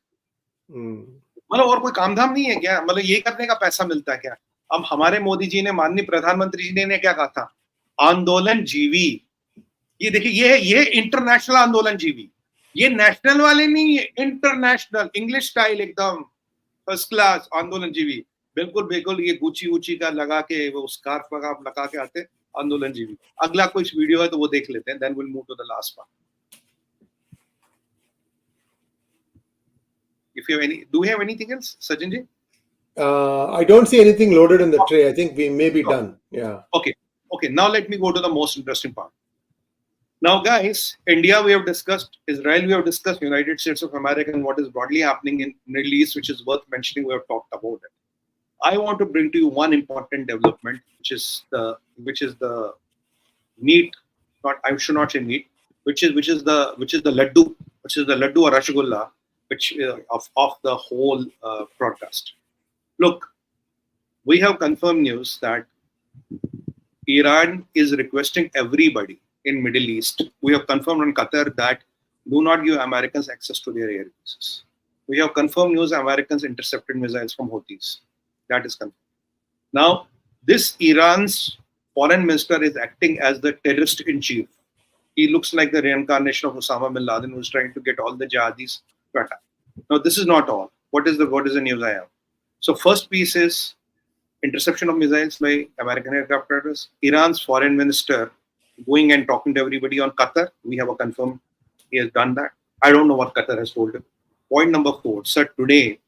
मतलब और कोई काम धाम नहीं है क्या? मतलब ये करने का पैसा मिलता है क्या? अब हमारे मोदी जी ने, माननीय प्रधानमंत्री जी ने क्या कहा था? आंदोलन जीवी। ये देखिए, ये इंटरनेशनल आंदोलन जीवी, ये नेशनल वाले नहीं है, इंटरनेशनल, इंग्लिश स्टाइल, एकदम फर्स्ट क्लास आंदोलन जीवी। बिल्कुल ये गुची का लगा के, वो स्कार्फ लगा के आते आंदोलन जीवी। अगला कोई वीडियो है तो वो देख लेते हैं, then will move to the last part. If you have do we have anything else, Sajjan ji? I don't see anything loaded in the tray. I think we may be done. Yeah. Okay. Now let me go to the most interesting part. Now, guys, India we have discussed, Israel we have discussed, United States of America, and what is broadly happening in Middle East, which is worth mentioning. We have talked about it. I want to bring to you one important development, which is the meat. I should not say meat. Which is the laddu, or rasgulla, which of the whole broadcast. Look, we have confirmed news that Iran is requesting everybody in Middle East. We have confirmed on Qatar that do not give Americans access to their air bases. We have confirmed news Americans intercepted missiles from Houthis. That is confirmed. Now, this Iran's foreign minister is acting as the terrorist in chief. He looks like the reincarnation of Osama bin Laden, who is trying to get all the jihadis to attack. Now, this is not all. What is the news I have? So, first piece is interception of missiles by American aircraft carriers. Iran's foreign minister going and talking to everybody on Qatar. We have a confirmed he has done that. I don't know what Qatar has told him. Point number 4. Sir, today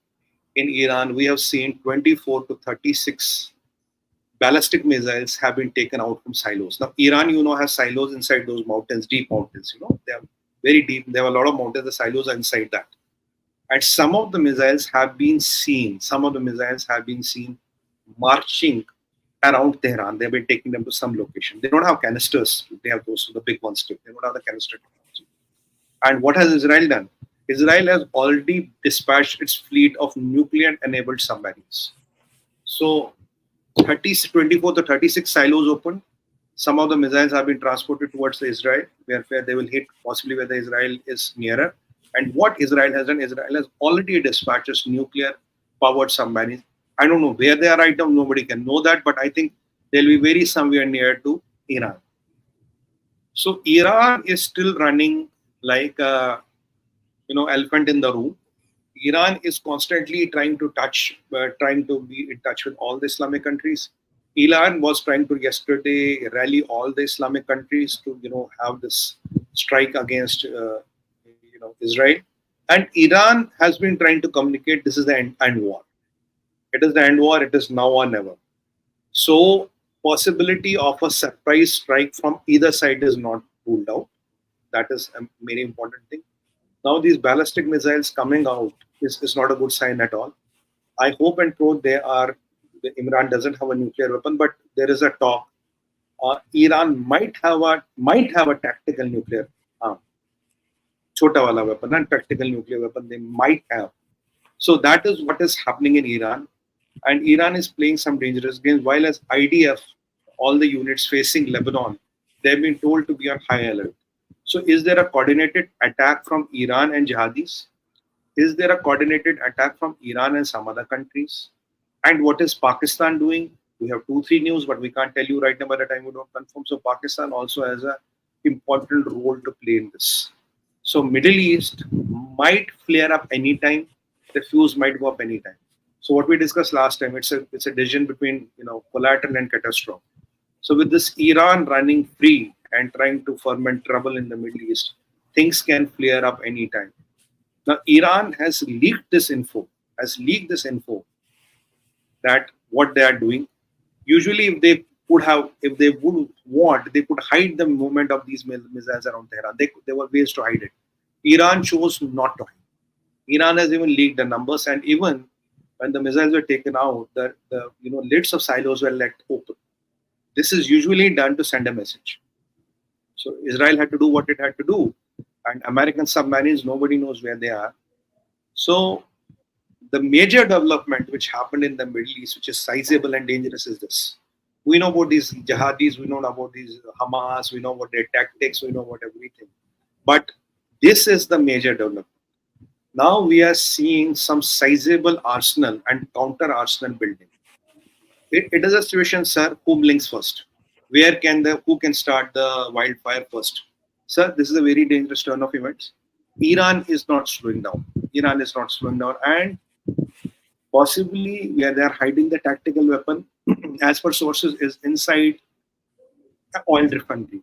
in Iran, we have seen 24 to 36 ballistic missiles have been taken out from silos. Now, Iran, has silos inside those mountains, deep mountains. They are very deep. There are a lot of mountains. The silos are inside that. And some of the missiles have been seen. Marching around Tehran. They've been taking them to some location. They don't have canisters. They have those, the big ones too. They don't have the canister technology. And what has Israel done? Israel has already dispatched its fleet of nuclear-enabled submarines. So, 24 to 36 silos open. Some of the missiles have been transported towards Israel, where they will hit possibly where the Israel is nearer. And what Israel has done, Israel has already dispatched its nuclear-powered submarines. I don't know where they are right now. Nobody can know that, but I think they'll be very somewhere near to Iran. So Iran is still running like a elephant in the room. Iran is constantly trying to be in touch with all the Islamic countries. Iran was trying to yesterday rally all the Islamic countries to have this strike against Israel, and Iran has been trying to communicate this is the end war. It is the end war. It is now or never. So possibility of a surprise strike from either side is not ruled out. That is a very important thing. Now these ballistic missiles coming out is not a good sign at all. I hope and pray Iran doesn't have a nuclear weapon, but there is a talk. Iran might have a tactical nuclear arm. Chota wala weapon and tactical nuclear weapon they might have. So that is what is happening in Iran. And Iran is playing some dangerous games. While as IDF, all the units facing Lebanon, they've been told to be on high alert. So is there a coordinated attack from Iran and jihadis? Is there a coordinated attack from Iran and some other countries? And what is Pakistan doing? We have 2-3 news, but we can't tell you right now by the time we don't confirm. So Pakistan also has an important role to play in this. So Middle East might flare up anytime. The fuse might go up anytime. So what we discussed last time, it's a decision between collateral and catastrophe. So with this Iran running free and trying to ferment trouble in the Middle East, things can flare up anytime. Now Iran has leaked this info that what they are doing. Usually, if they would want, they could hide the movement of these missiles around Tehran. There were ways to hide it. Iran chose not to hide. Iran has even leaked the numbers, and even when the missiles were taken out, the lids of silos were left open. This is usually done to send a message. So Israel had to do what it had to do, and American submarines, nobody knows where they are. So the major development which happened in the Middle East, which is sizable and dangerous, is this. We know about these jihadis, we know about these Hamas, we know about their tactics, we know about everything. But this is the major development. Now we are seeing some sizable arsenal and counter arsenal building. It is a situation, sir, who blinks first? Who can start the wildfire first? Sir, this is a very dangerous turn of events. Iran is not slowing down. Iran is not slowing down, and possibly where they are hiding the tactical weapon, as per sources, is inside an oil refinery.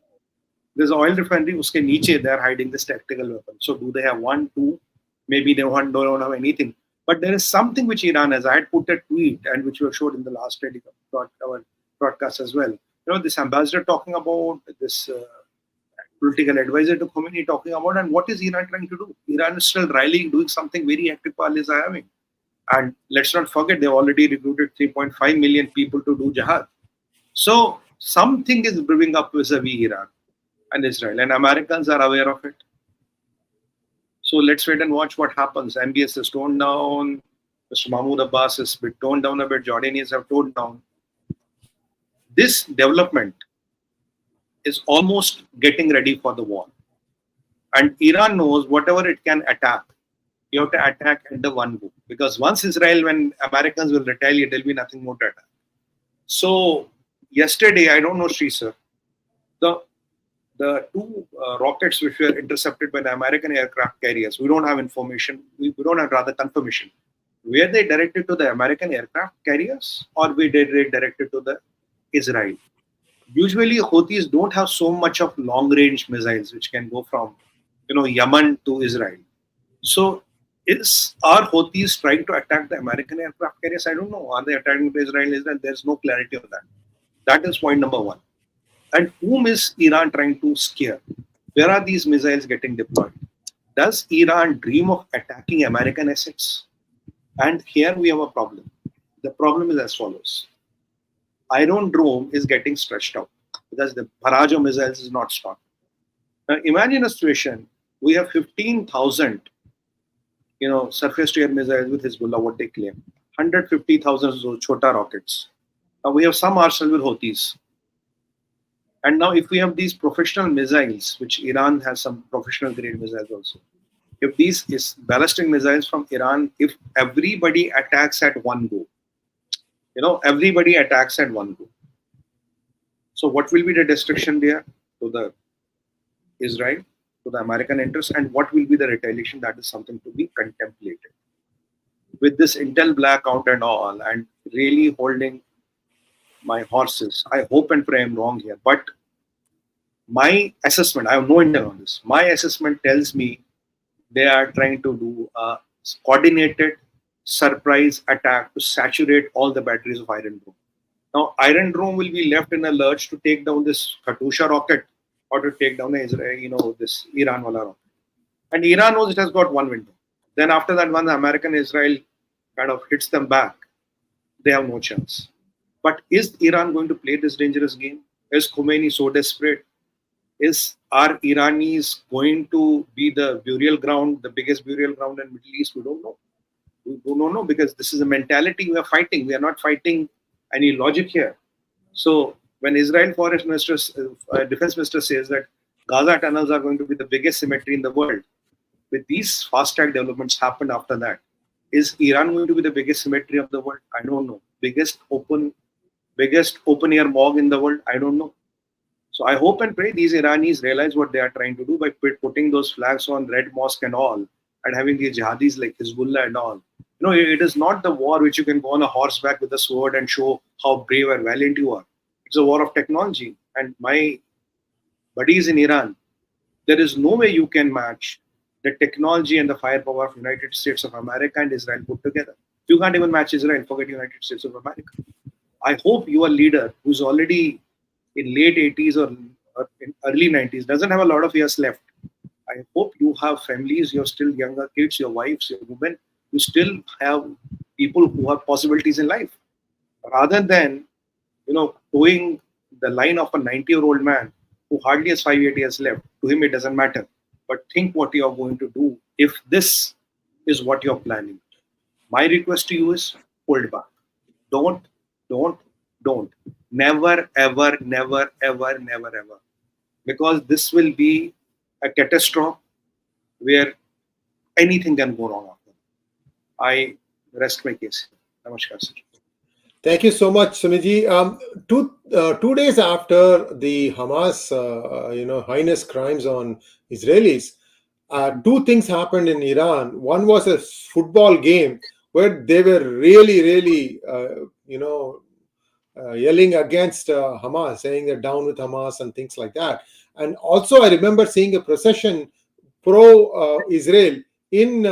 There's an oil refinery, uske niche they are hiding this tactical weapon. So do they have one, two? Maybe they don't have anything. But there is something which Iran has. I had put a tweet, and which we showed in the last broadcast as well. This ambassador talking about this political advisor to Khomeini talking about, and what is Iran trying to do? Iran is still rallying, doing something very active. Having. And let's not forget, they've already recruited 3.5 million people to do jihad. So something is brewing up vis-a-vis Iran and Israel, and Americans are aware of it. So let's wait and watch what happens. MBS is toned down. Mr. Mahmoud Abbas is toned down a bit. Jordanians have toned down. This development is almost getting ready for the war. And Iran knows whatever it can attack, you have to attack at the one go. Because once Israel, when Americans will retaliate, there will be nothing more to attack. So yesterday, I don't know, Sree sir, the two rockets which were intercepted by the American aircraft carriers, we don't have information, we don't have rather confirmation. Were they directed to the American aircraft carriers, or were they directed to the Israel? Usually Houthis don't have so much of long-range missiles which can go from Yemen to Israel. So are Houthis trying to attack the American aircraft carriers? I don't know. Are they attacking to Israel? There's no clarity on that. That is point number one. And whom is Iran trying to scare? Where are these missiles getting deployed? Does Iran dream of attacking American assets? And here we have a problem. The problem is as follows. Iron Dome is getting stretched out because the barrage of missiles is not stopped. Now imagine a situation, we have 15,000 surface-to-air missiles with Hezbollah, what they claim. 150,000 of those chota rockets. Now we have some arsenal with Houthis. And now if we have these professional missiles, which Iran has some professional grade missiles also. If these is ballistic missiles from Iran, if everybody attacks at one go, everybody attacks at one go. So what will be the destruction there to the Israel, to the American interests, and what will be the retaliation? That is something to be contemplated. With this Intel blackout and all, and really holding my horses, I hope and pray I'm wrong here, but my assessment, I have no intel on this, my assessment tells me they are trying to do a coordinated surprise attack to saturate all the batteries of Iron Dome. Now, Iron Dome will be left in a lurch to take down this Katyusha rocket or to take down Israel, this Iran wala rocket. And Iran knows it has got one window. Then after that, when the American Israel kind of hits them back, they have no chance. But is Iran going to play this dangerous game? Is Khomeini so desperate? Are Iranis going to be the burial ground, the biggest burial ground in the Middle East? We don't know. We don't know, because this is a mentality we are fighting. We are not fighting any logic here. So when Israel Defense Minister says that Gaza tunnels are going to be the biggest cemetery in the world, with these fast-track developments happened after that, is Iran going to be the biggest cemetery of the world? I don't know. Biggest open-air morgue in the world? I don't know. So I hope and pray these Iranis realize what they are trying to do by putting those flags on Red Mosque and all, and having these jihadis like Hezbollah and all. It is not the war which you can go on a horseback with a sword and show how brave and valiant you are. It's a war of technology. And my buddies in Iran, there is no way you can match the technology and the firepower of United States of America and Israel put together. You can't even match Israel, forget United States of America. I hope your leader, who's already in late 80s or in early 90s, doesn't have a lot of years left. I hope you have families, you have still younger kids, your wives, your women, you still have people who have possibilities in life. Rather than, towing the line of a 90-year-old man who hardly has 5-8 years left, to him it doesn't matter. But think what you are going to do if this is what you're planning. My request to you is hold back. Don't. Never, ever, never, ever, never, ever. Because this will be a catastrophe where anything can go wrong after. I rest my case. Namaskar, sir. Thank you so much, Sumitji. 2 days after the Hamas, heinous crimes on Israelis, two things happened in Iran. One was a football game where they were really, yelling against Hamas, saying they're down with Hamas and things like that. And also, I remember seeing a procession pro-Israel in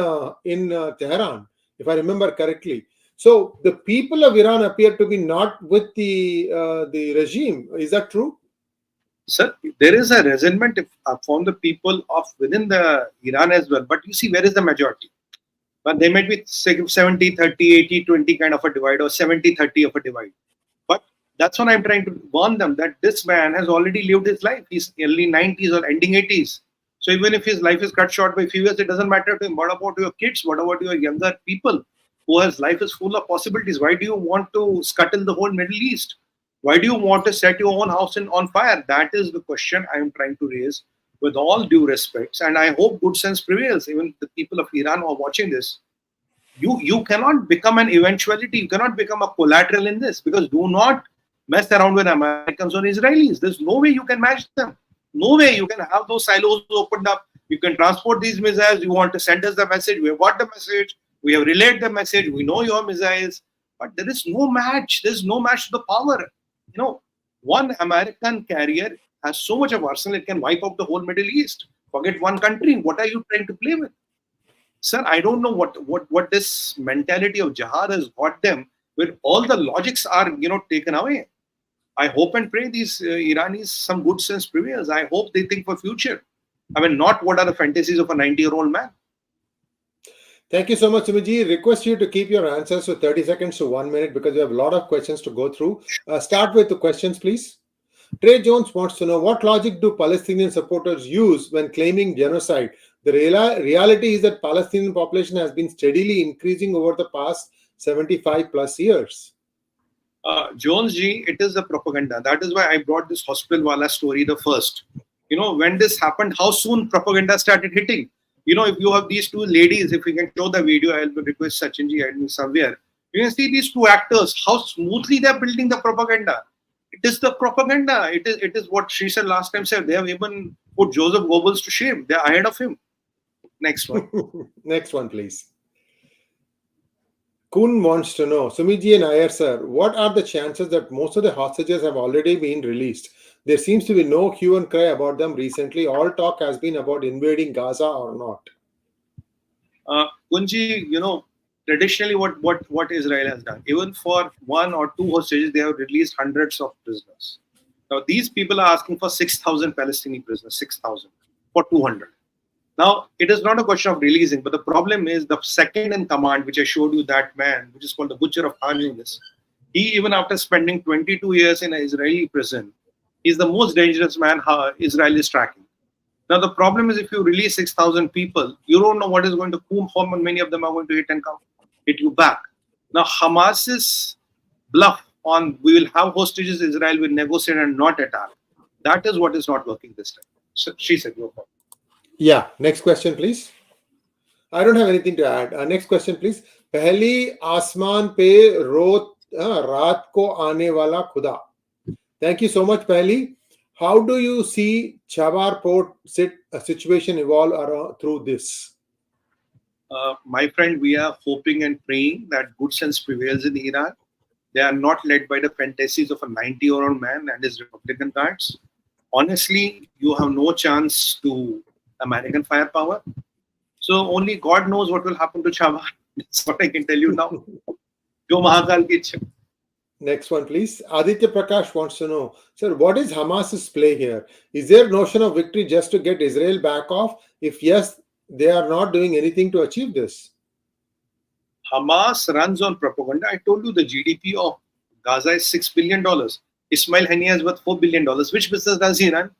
Tehran, if I remember correctly. So the people of Iran appear to be not with the regime. Is that true? Sir, there is a resentment from the people of within the Iran as well. But you see, where is the majority? But they might be 70-30, 80-20 kind of a divide, or 70-30 of a divide. But that's what I'm trying to warn them, that this man has already lived his life. He's early 90s or ending 80s. So even if his life is cut short by a few years, it doesn't matter to him. What about your kids? What about your younger people whose life is full of possibilities? Why do you want to scuttle the whole Middle East? Why do you want to set your own house on fire? That is the question I am trying to raise with all due respect. And I hope good sense prevails. Even the people of Iran who are watching this, you cannot become an eventuality. You cannot become a collateral in this, because do not mess around with Americans or Israelis. There's no way you can match them. No way you can have those silos opened up. You can transport these missiles. You want to send us the message. We have got the message. We have relayed the message. We know your missiles. But there is no match. There's no match to the power. One American carrier has so much of arsenal, it can wipe out the whole Middle East. Forget one country. What are you trying to play with? Sir, I don't know what this mentality of jihad has got them, where all the logics are, taken away. I hope and pray these Iranis, some good sense prevails. I hope they think for future. I mean, not what are the fantasies of a 90-year-old man. Thank you so much, Sumiji. Request you to keep your answers to 30 seconds to 1 minute, because we have a lot of questions to go through. Start with the questions, please. Trey Jones wants to know, what logic do Palestinian supporters use when claiming genocide? The reality is that Palestinian population has been steadily increasing over the past 75 plus years. Jones ji, it is the propaganda. That is why I brought this hospital wala story the first. When this happened, how soon propaganda started hitting. If you have these two ladies, if we can show the video, I'll request Sachin ji and somewhere. You can see these two actors, how smoothly they're building the propaganda. It is the propaganda. It is what she said last time, said. They have even put Joseph Goebbels to shame. They're ahead of him. Next one. Next one, please. Kun wants to know, Sumiji and Iyer sir, what are the chances that most of the hostages have already been released? There seems to be no hue and cry about them recently. All talk has been about invading Gaza or not. Kunji, traditionally what Israel has done, even for 1 or 2 hostages, they have released hundreds of prisoners. Now, these people are asking for 6,000 Palestinian prisoners, 6,000 for 200. Now, it is not a question of releasing, but the problem is the second in command, which I showed you, that man, which is called the Butcher of Khan Yunis, he, even after spending 22 years in an Israeli prison, is the most dangerous man Israel is tracking. Now, the problem is, if you release 6,000 people, you don't know what is going to come, how many of them are going to hit you back. Now, Hamas's bluff on we will have hostages, Israel will negotiate and not attack. That is what is not working this time. So she said, go for it. Yeah, next question, please. I don't have anything to add. Next question, please. पहली आसमान पे रात को आने वाला खुदा. Thank you so much, Pehli. How do you see Chabahar port situation evolve through this? My friend, we are hoping and praying that good sense prevails in Iran. They are not led by the fantasies of a 90-year-old man and his Republican guards. Honestly, you have no chance to American firepower. So only God knows what will happen to Chabahar. That's what I can tell you now. Jo Mahakal ki ichha. Next one, please. Aditya Prakash wants to know, sir, what is Hamas's play here? Is there notion of victory just to get Israel back off? If yes, they are not doing anything to achieve this. Hamas runs on propaganda. I told you the GDP of Gaza is $6 billion. Ismail Haniyeh is worth $4 billion. Which business does he run?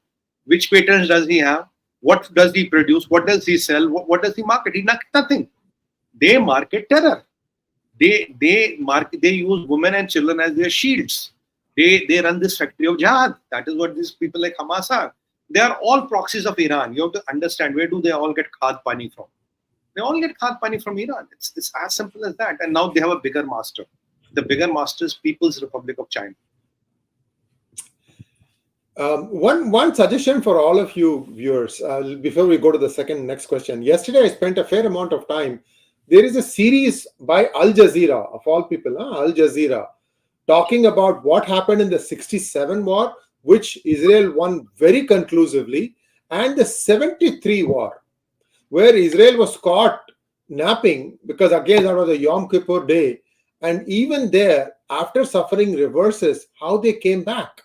Which patents does he have? What does he produce? What does he sell? What does he market? He markets nothing. They market terror. They use women and children as their shields. They run this factory of jihad. That is what these people like Hamas are. They are all proxies of Iran. You have to understand, where do they all get khad pani from? They all get khad pani from Iran. It's as simple as that. And now they have a bigger master. The bigger master is People's Republic of China. One suggestion for all of you viewers, before we go to the next question. Yesterday, I spent a fair amount of time. There is a series by Al Jazeera, of all people, Al Jazeera, talking about what happened in the 67 war, which Israel won very conclusively, and the 73 war, where Israel was caught napping, because again, that was a Yom Kippur day. And even there, after suffering reverses, how they came back.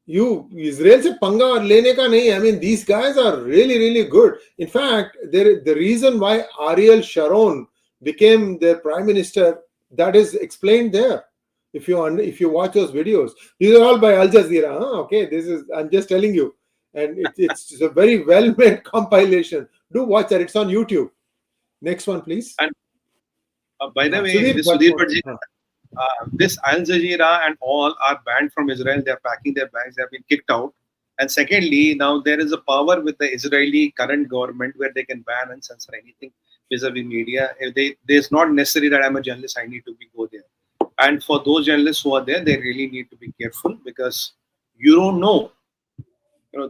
Israel se panga lene ka nahi. I mean, these guys are really, really good. In fact, the reason why Ariel Sharon became their prime minister, that is explained there. If you watch those videos, these are all by Al Jazeera. Okay, I'm just telling you, and it's a very well-made compilation. Do watch that. It's on YouTube. Next one, please. And by the way, this Al Jazeera and all are banned from Israel. They are packing their bags. They have been kicked out. And secondly, now there is a power with the Israeli current government where they can ban and censor anything vis-a-vis media. It's not necessary that I'm a journalist. I need to go there. And for those journalists who are there, they really need to be careful, because you don't know.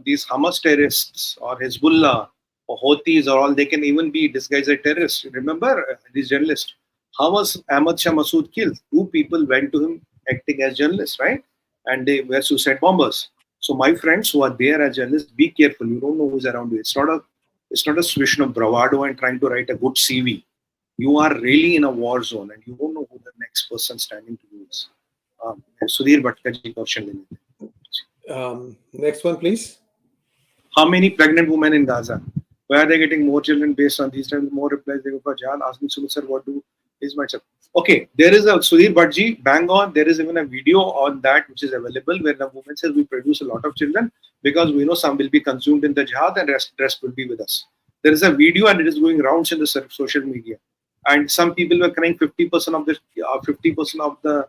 These Hamas terrorists or Hezbollah or Houthis or all, they can even be disguised as terrorists. Remember these journalists. How was Ahmad Shah Masood killed? 2 people went to him acting as journalists, right? And they were suicide bombers. So my friends who are there as journalists, be careful. You don't know who's around you. It's not a situation of bravado and trying to write a good CV. You are really in a war zone, and you don't know who the next person standing to you is. 𝗒𝙗𝙆 𝗏𝗃 question. Next one, please. How many pregnant women in Gaza? Why are they getting more children based on these times? More replies they go for jihad. Asking Sumit sir, what do is myself. Okay, there is a 𝗒𝙗𝙆 𝗏𝗃, bang on. There is even a video on that which is available, where the woman says we produce a lot of children because we know some will be consumed in the jihad and rest will be with us. There is a video and it is going rounds in the social media. And some people were crying 50% of the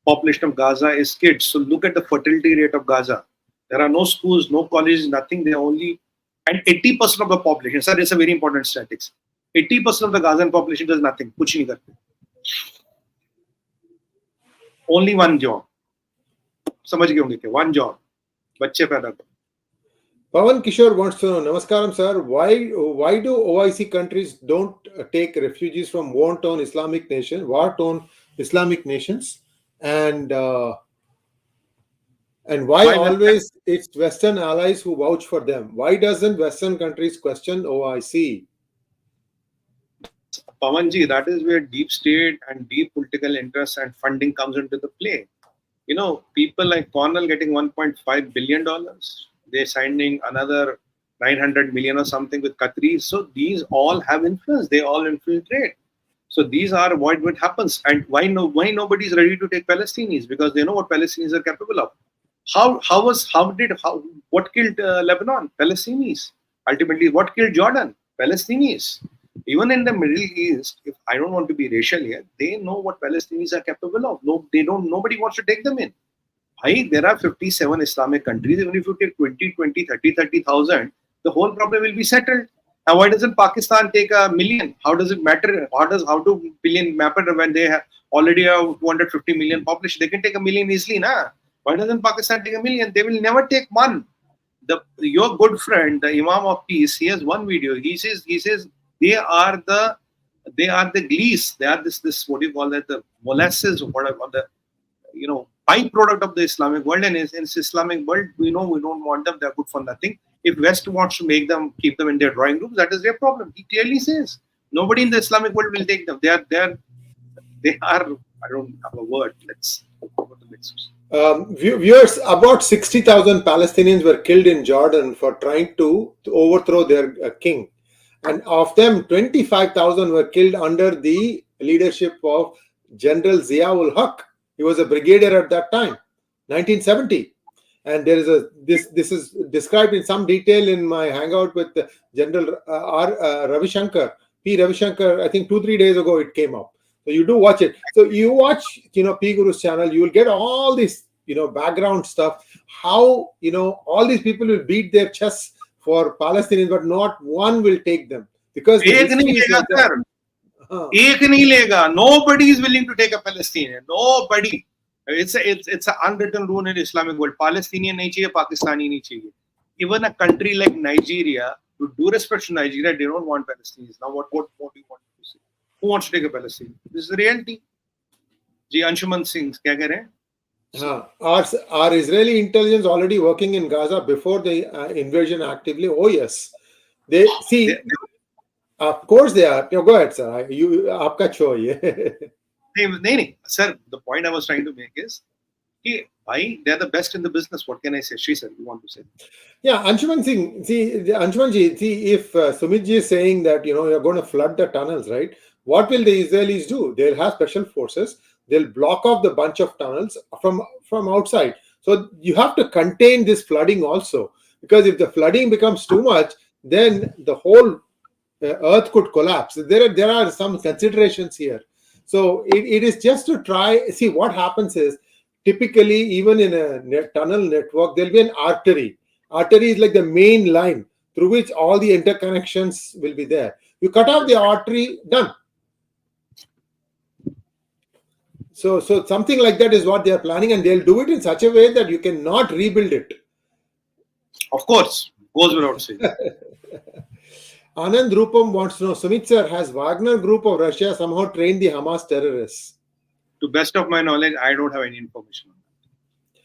population of Gaza is kids. So look at the fertility rate of Gaza. There are no schools, no colleges, nothing. They only, and 80% of the population. Sir, it's a very important statistics. 80% of the Gazan population does nothing. Kuch nahi karte. Only one job. समझ गए होंगे क्या? One job. बच्चे पैदा करो. Pawan Kishore wants to know, Namaskaram sir, why do OIC countries don't take refugees from war-torn Islamic nations, and why always it's Western allies who vouch for them? Why doesn't Western countries question OIC? Pawanji, that is where deep state and deep political interest and funding comes into the play. People like Cornell getting $1.5 billion. They're signing another 900 million or something with Qataris. So these all have influence. They all infiltrate. So these are what happens. And why nobody is ready to take Palestinians? Because they know what Palestinians are capable of. What killed Lebanon? Palestinians. Ultimately, what killed Jordan? Palestinians. Even in the Middle East, if I don't want to be racial here, they know what Palestinians are capable of. No, they don't. Nobody wants to take them in. There are 57 Islamic countries. Even if you take 20, 30,000, the whole problem will be settled. Now, why doesn't Pakistan take 1 million? How does it matter? How do billion matter when they have already have 250 million population? They can take 1 million easily, na? Why doesn't Pakistan take 1 million? They will never take one. Your good friend, the Imam of Peace, he has one video. He says they are the gliss. They are this what do you call that? The molasses or whatever, the byproduct of the Islamic world. And in this Islamic world, we know we don't want them. They're good for nothing. If West wants to keep them in their drawing rooms, that is their problem. He clearly says nobody in the Islamic world will take them. They are. I don't have a word. Let's go to the next. Viewers, about 60,000 Palestinians were killed in Jordan for trying to overthrow their king. And of them, 25,000 were killed under the leadership of General 𝙒𝙗𝙁 He was a brigadier at that time, 1970. And there is this is described in some detail in my hangout with General P. Ravi Shankar. I think 2-3 days ago it came up. So you do watch it. So you watch, 𝗣𝗲𝙗𝘗's channel, you will get all this, background stuff, how, all these people will beat their chests for Palestinians, but not one will take them. Because the history is like that. Ek nahi lega. Nobody is willing to take a Palestinian. Nobody. It's an unwritten rule in Islamic world. Palestinian nahi chahiye, Pakistani nahi chahiye. Even a country like Nigeria, with due respect to Nigeria, they don't want Palestinians. Now what do you want to say? Who wants to take a Palestinian? This is the reality. Ji Anshuman Singh, kya keh rahe hain? Are Israeli intelligence already working in Gaza before the invasion actively? Oh yes. They see. Of course they are. Go ahead, sir. Aapka show ye. No. Sir, the point I was trying to make is, they're the best in the business. What can I say? Sree sir, you want to say? Yeah, Anshuman Singh. Anshumanji, if Sumit ji is saying that, you're going to flood the tunnels, right? What will the Israelis do? They'll have special forces. They'll block off the bunch of tunnels from outside. So you have to contain this flooding also. Because if the flooding becomes too much, then the whole earth could collapse. There are some considerations here. So it is just to try. See, what happens is, typically, even in a tunnel network, there'll be an artery. Artery is like the main line through which all the interconnections will be there. You cut off the artery, done. So something like that is what they are planning, and they'll do it in such a way that you cannot rebuild it. Of course, goes without saying. Anand Rupam wants to know, Sumit sir, has Wagner group of Russia somehow trained the Hamas terrorists? To best of my knowledge, I don't have any information on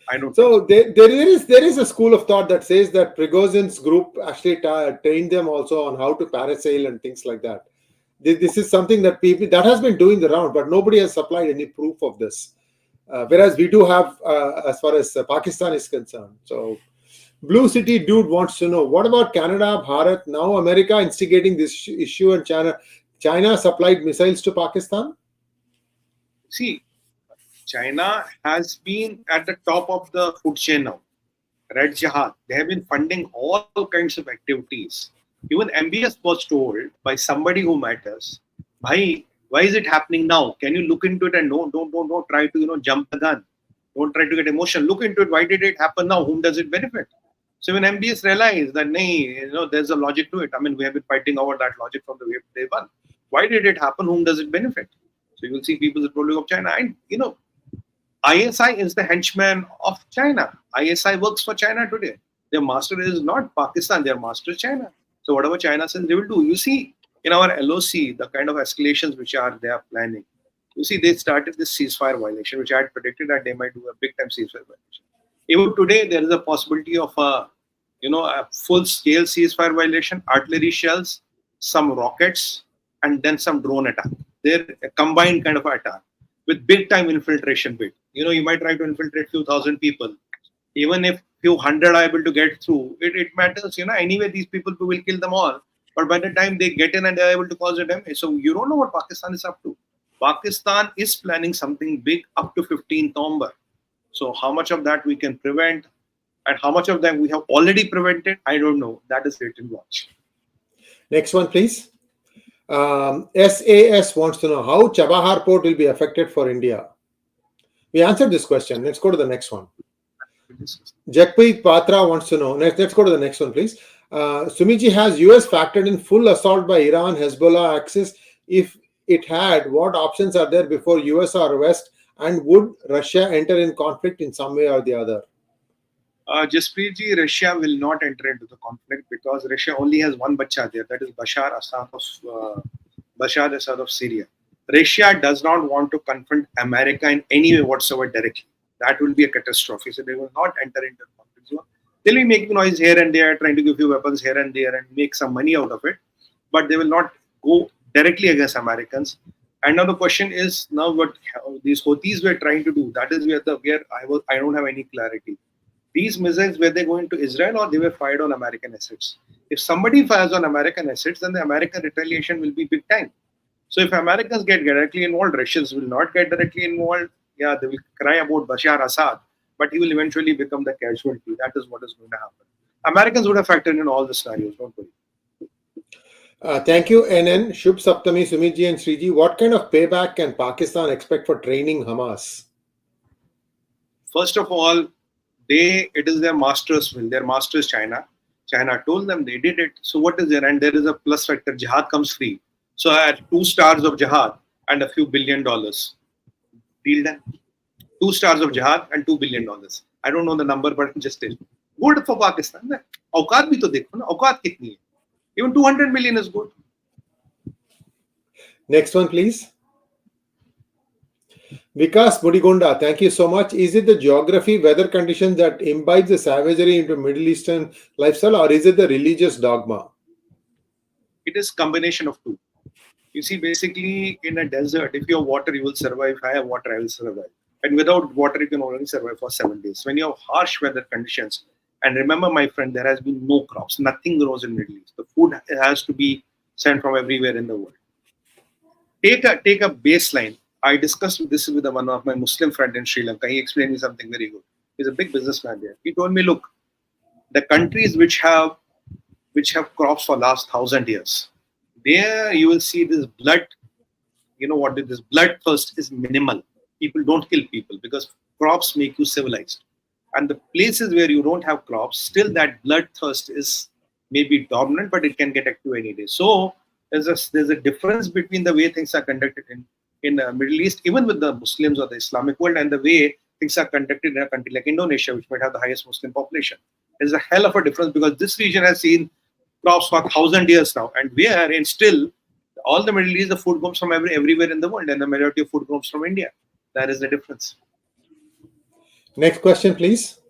that. I don't. So there is a school of thought that says that Prigozhin's group actually trained them also on how to parasail and things like that. This is something that that has been doing the round, but nobody has supplied any proof of this. Whereas we do have, as far as Pakistan is concerned. So Blue City Dude wants to know, what about Canada, Bharat? Now America instigating this issue, and China supplied missiles to Pakistan? See, China has been at the top of the food chain now. Red Jihad. They have been funding all kinds of activities. Even MBS was told by somebody who matters, why is it happening now? Can you look into it and don't try to jump the gun. Don't try to get emotional. Look into it. Why did it happen now? Whom does it benefit? So when MBS realized that there's a logic to it. I mean, we have been fighting over that logic from the day one. Why did it happen? Whom does it benefit? So you will see people reporting of China. And ISI is the henchman of China. ISI works for China today. Their master is not Pakistan. Their master is China. So whatever China says, they will do. You see, in our LOC, the kind of escalations which they are planning. You see, they started this ceasefire violation, which I had predicted that they might do a big-time ceasefire violation. Even today, there is a possibility of a full-scale ceasefire violation, artillery shells, some rockets, and then some drone attack. They're a combined kind of attack with big-time infiltration bit. You might try to infiltrate few thousand people. Even if few hundred are able to get through, it matters. Anyway, these people will kill them all. But by the time they get in and they're able to cause a damage, so you don't know what Pakistan is up to. Pakistan is planning something big up to 15th November. So how much of that we can prevent and how much of that we have already prevented, I don't know. That is wait and watch. Next one, please. SAS wants to know how Chabahar port will be affected for India. We answered this question. Let's go to the next one. Jakpreet Patra wants to know. Let's go to the next one, please. Sumit, has US factored in full assault by Iran, Hezbollah axis? If it had, what options are there before US or West? And would Russia enter in conflict in some way or the other? Jaspreet, Russia will not enter into the conflict because Russia only has one bacha there, that is Bashar Assad of Syria. Russia does not want to confront America in any way whatsoever directly. That will be a catastrophe. So they will not enter into the conflict zone. They'll be making noise here and there, trying to give you weapons here and there and make some money out of it. But they will not go directly against Americans. And now the question is, now what these Houthis were trying to do, that is where I don't have any clarity. These missiles, were they going to Israel or they were fired on American assets? If somebody fires on American assets, then the American retaliation will be big time. So if Americans get directly involved, Russians will not get directly involved. Yeah, they will cry about Bashar Assad, but he will eventually become the casualty. That is what is going to happen. Americans would have factored in all the scenarios, don't worry. Thank you, NN, Shubh Saptami, Sumitji and Sreeji. What kind of payback can Pakistan expect for training Hamas? First of all, it is their master's will. Their master's China. China told them, they did it. So what is there? And there is a plus factor. Jihad comes free. So I had 2 stars of jihad and a few $1 billion. Deal done. 2 stars of jihad and $2 billion. I don't know the number, but just tell. Good for Pakistan. Awqat bhi to dekho na. Awqat kitni hai? Even 200 million is good. Next one, please. Vikas Mudigonda, thank you so much. Is it the geography, weather conditions that imbibes the savagery into Middle Eastern lifestyle, or is it the religious dogma? It is combination of two. You see, basically in a desert, if you have water, you will survive. If I have water, I will survive. And without water, you can only survive for 7 days. When you have harsh weather conditions, and remember, my friend, there has been no crops. Nothing grows in Middle East. The food has to be sent from everywhere in the world. Take a baseline. I discussed this with one of my Muslim friends in Sri Lanka. He explained me something very good. He's a big businessman there. He told me, look, the countries which have crops for last 1,000 years, there you will see this blood. You know what? This bloodthirst is minimal. People don't kill people because crops make you civilized. And the places where you don't have crops, still that bloodthirst is maybe dominant, but it can get active any day. So there's a difference between the way things are conducted in the Middle East, even with the Muslims or the Islamic world, and the way things are conducted in a country like Indonesia, which might have the highest Muslim population. There's a hell of a difference because this region has seen crops for 1,000 years now, and we are in still all the Middle East, the food comes from everywhere in the world, and the majority of food comes from India. That is the difference. Next question, please.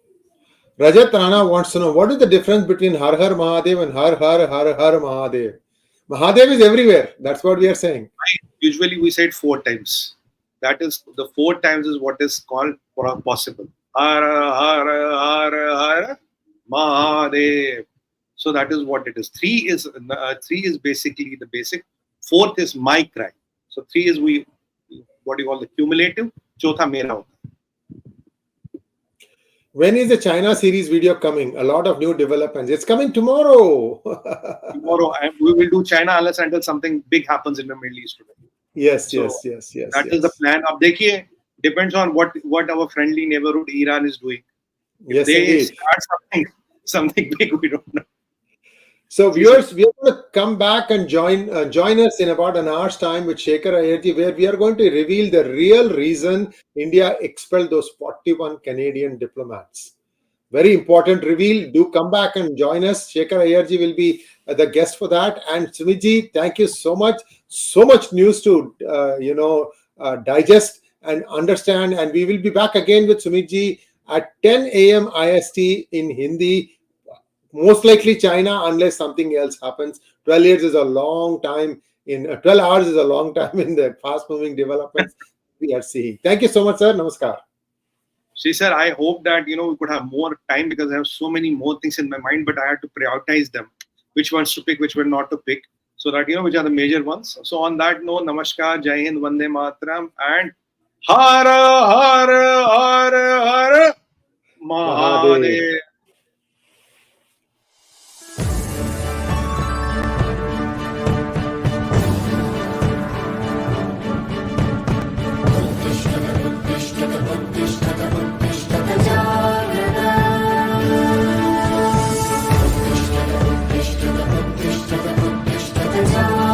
Rajat Rana wants to know, what is the difference between Har Har Mahadev and Har Har Mahadev? Mahadev is everywhere. That's what we are saying. Usually we say it 4 times. That is, the 4 times is what is called possible. Har Har Mahadev. So that is what it is. 3 is basically the basic. 4th is my cry. So 3 is what you call the cumulative. Chotha mera hota. When is the China series video coming? A lot of new developments. It's coming tomorrow. Tomorrow, and we will do China unless until something big happens in the Middle East today. Yes. That is the plan. Ab dekhiye, depends on what our friendly neighborhood Iran is doing. If they start something big, we don't know. So viewers, we are going to come back and join us in about an hour's time with 𝗏𝙬 𝗖𝙪, where we are going to reveal the real reason India expelled those 41 Canadian diplomats. Very important reveal. Do come back and join us. 𝗏𝙬 𝗖𝙪 will be the guest for that. And Sumitji, thank you so much. So much news to digest and understand. And we will be back again with Sumitji at 10 a.m. IST in Hindi. Most likely China, unless something else happens. 12 years is a long time 12 hours is a long time in the fast-moving developments we are seeing. Thank you so much, sir. Namaskar. See, sir, I hope that we could have more time because I have so many more things in my mind, but I had to prioritize them. Which ones to pick, which one not to pick, so that which are the major ones. So on that note, Namaskar, Jai Hind, Vande Mataram, and Har Har Har Mahadev. 𝗤𝙗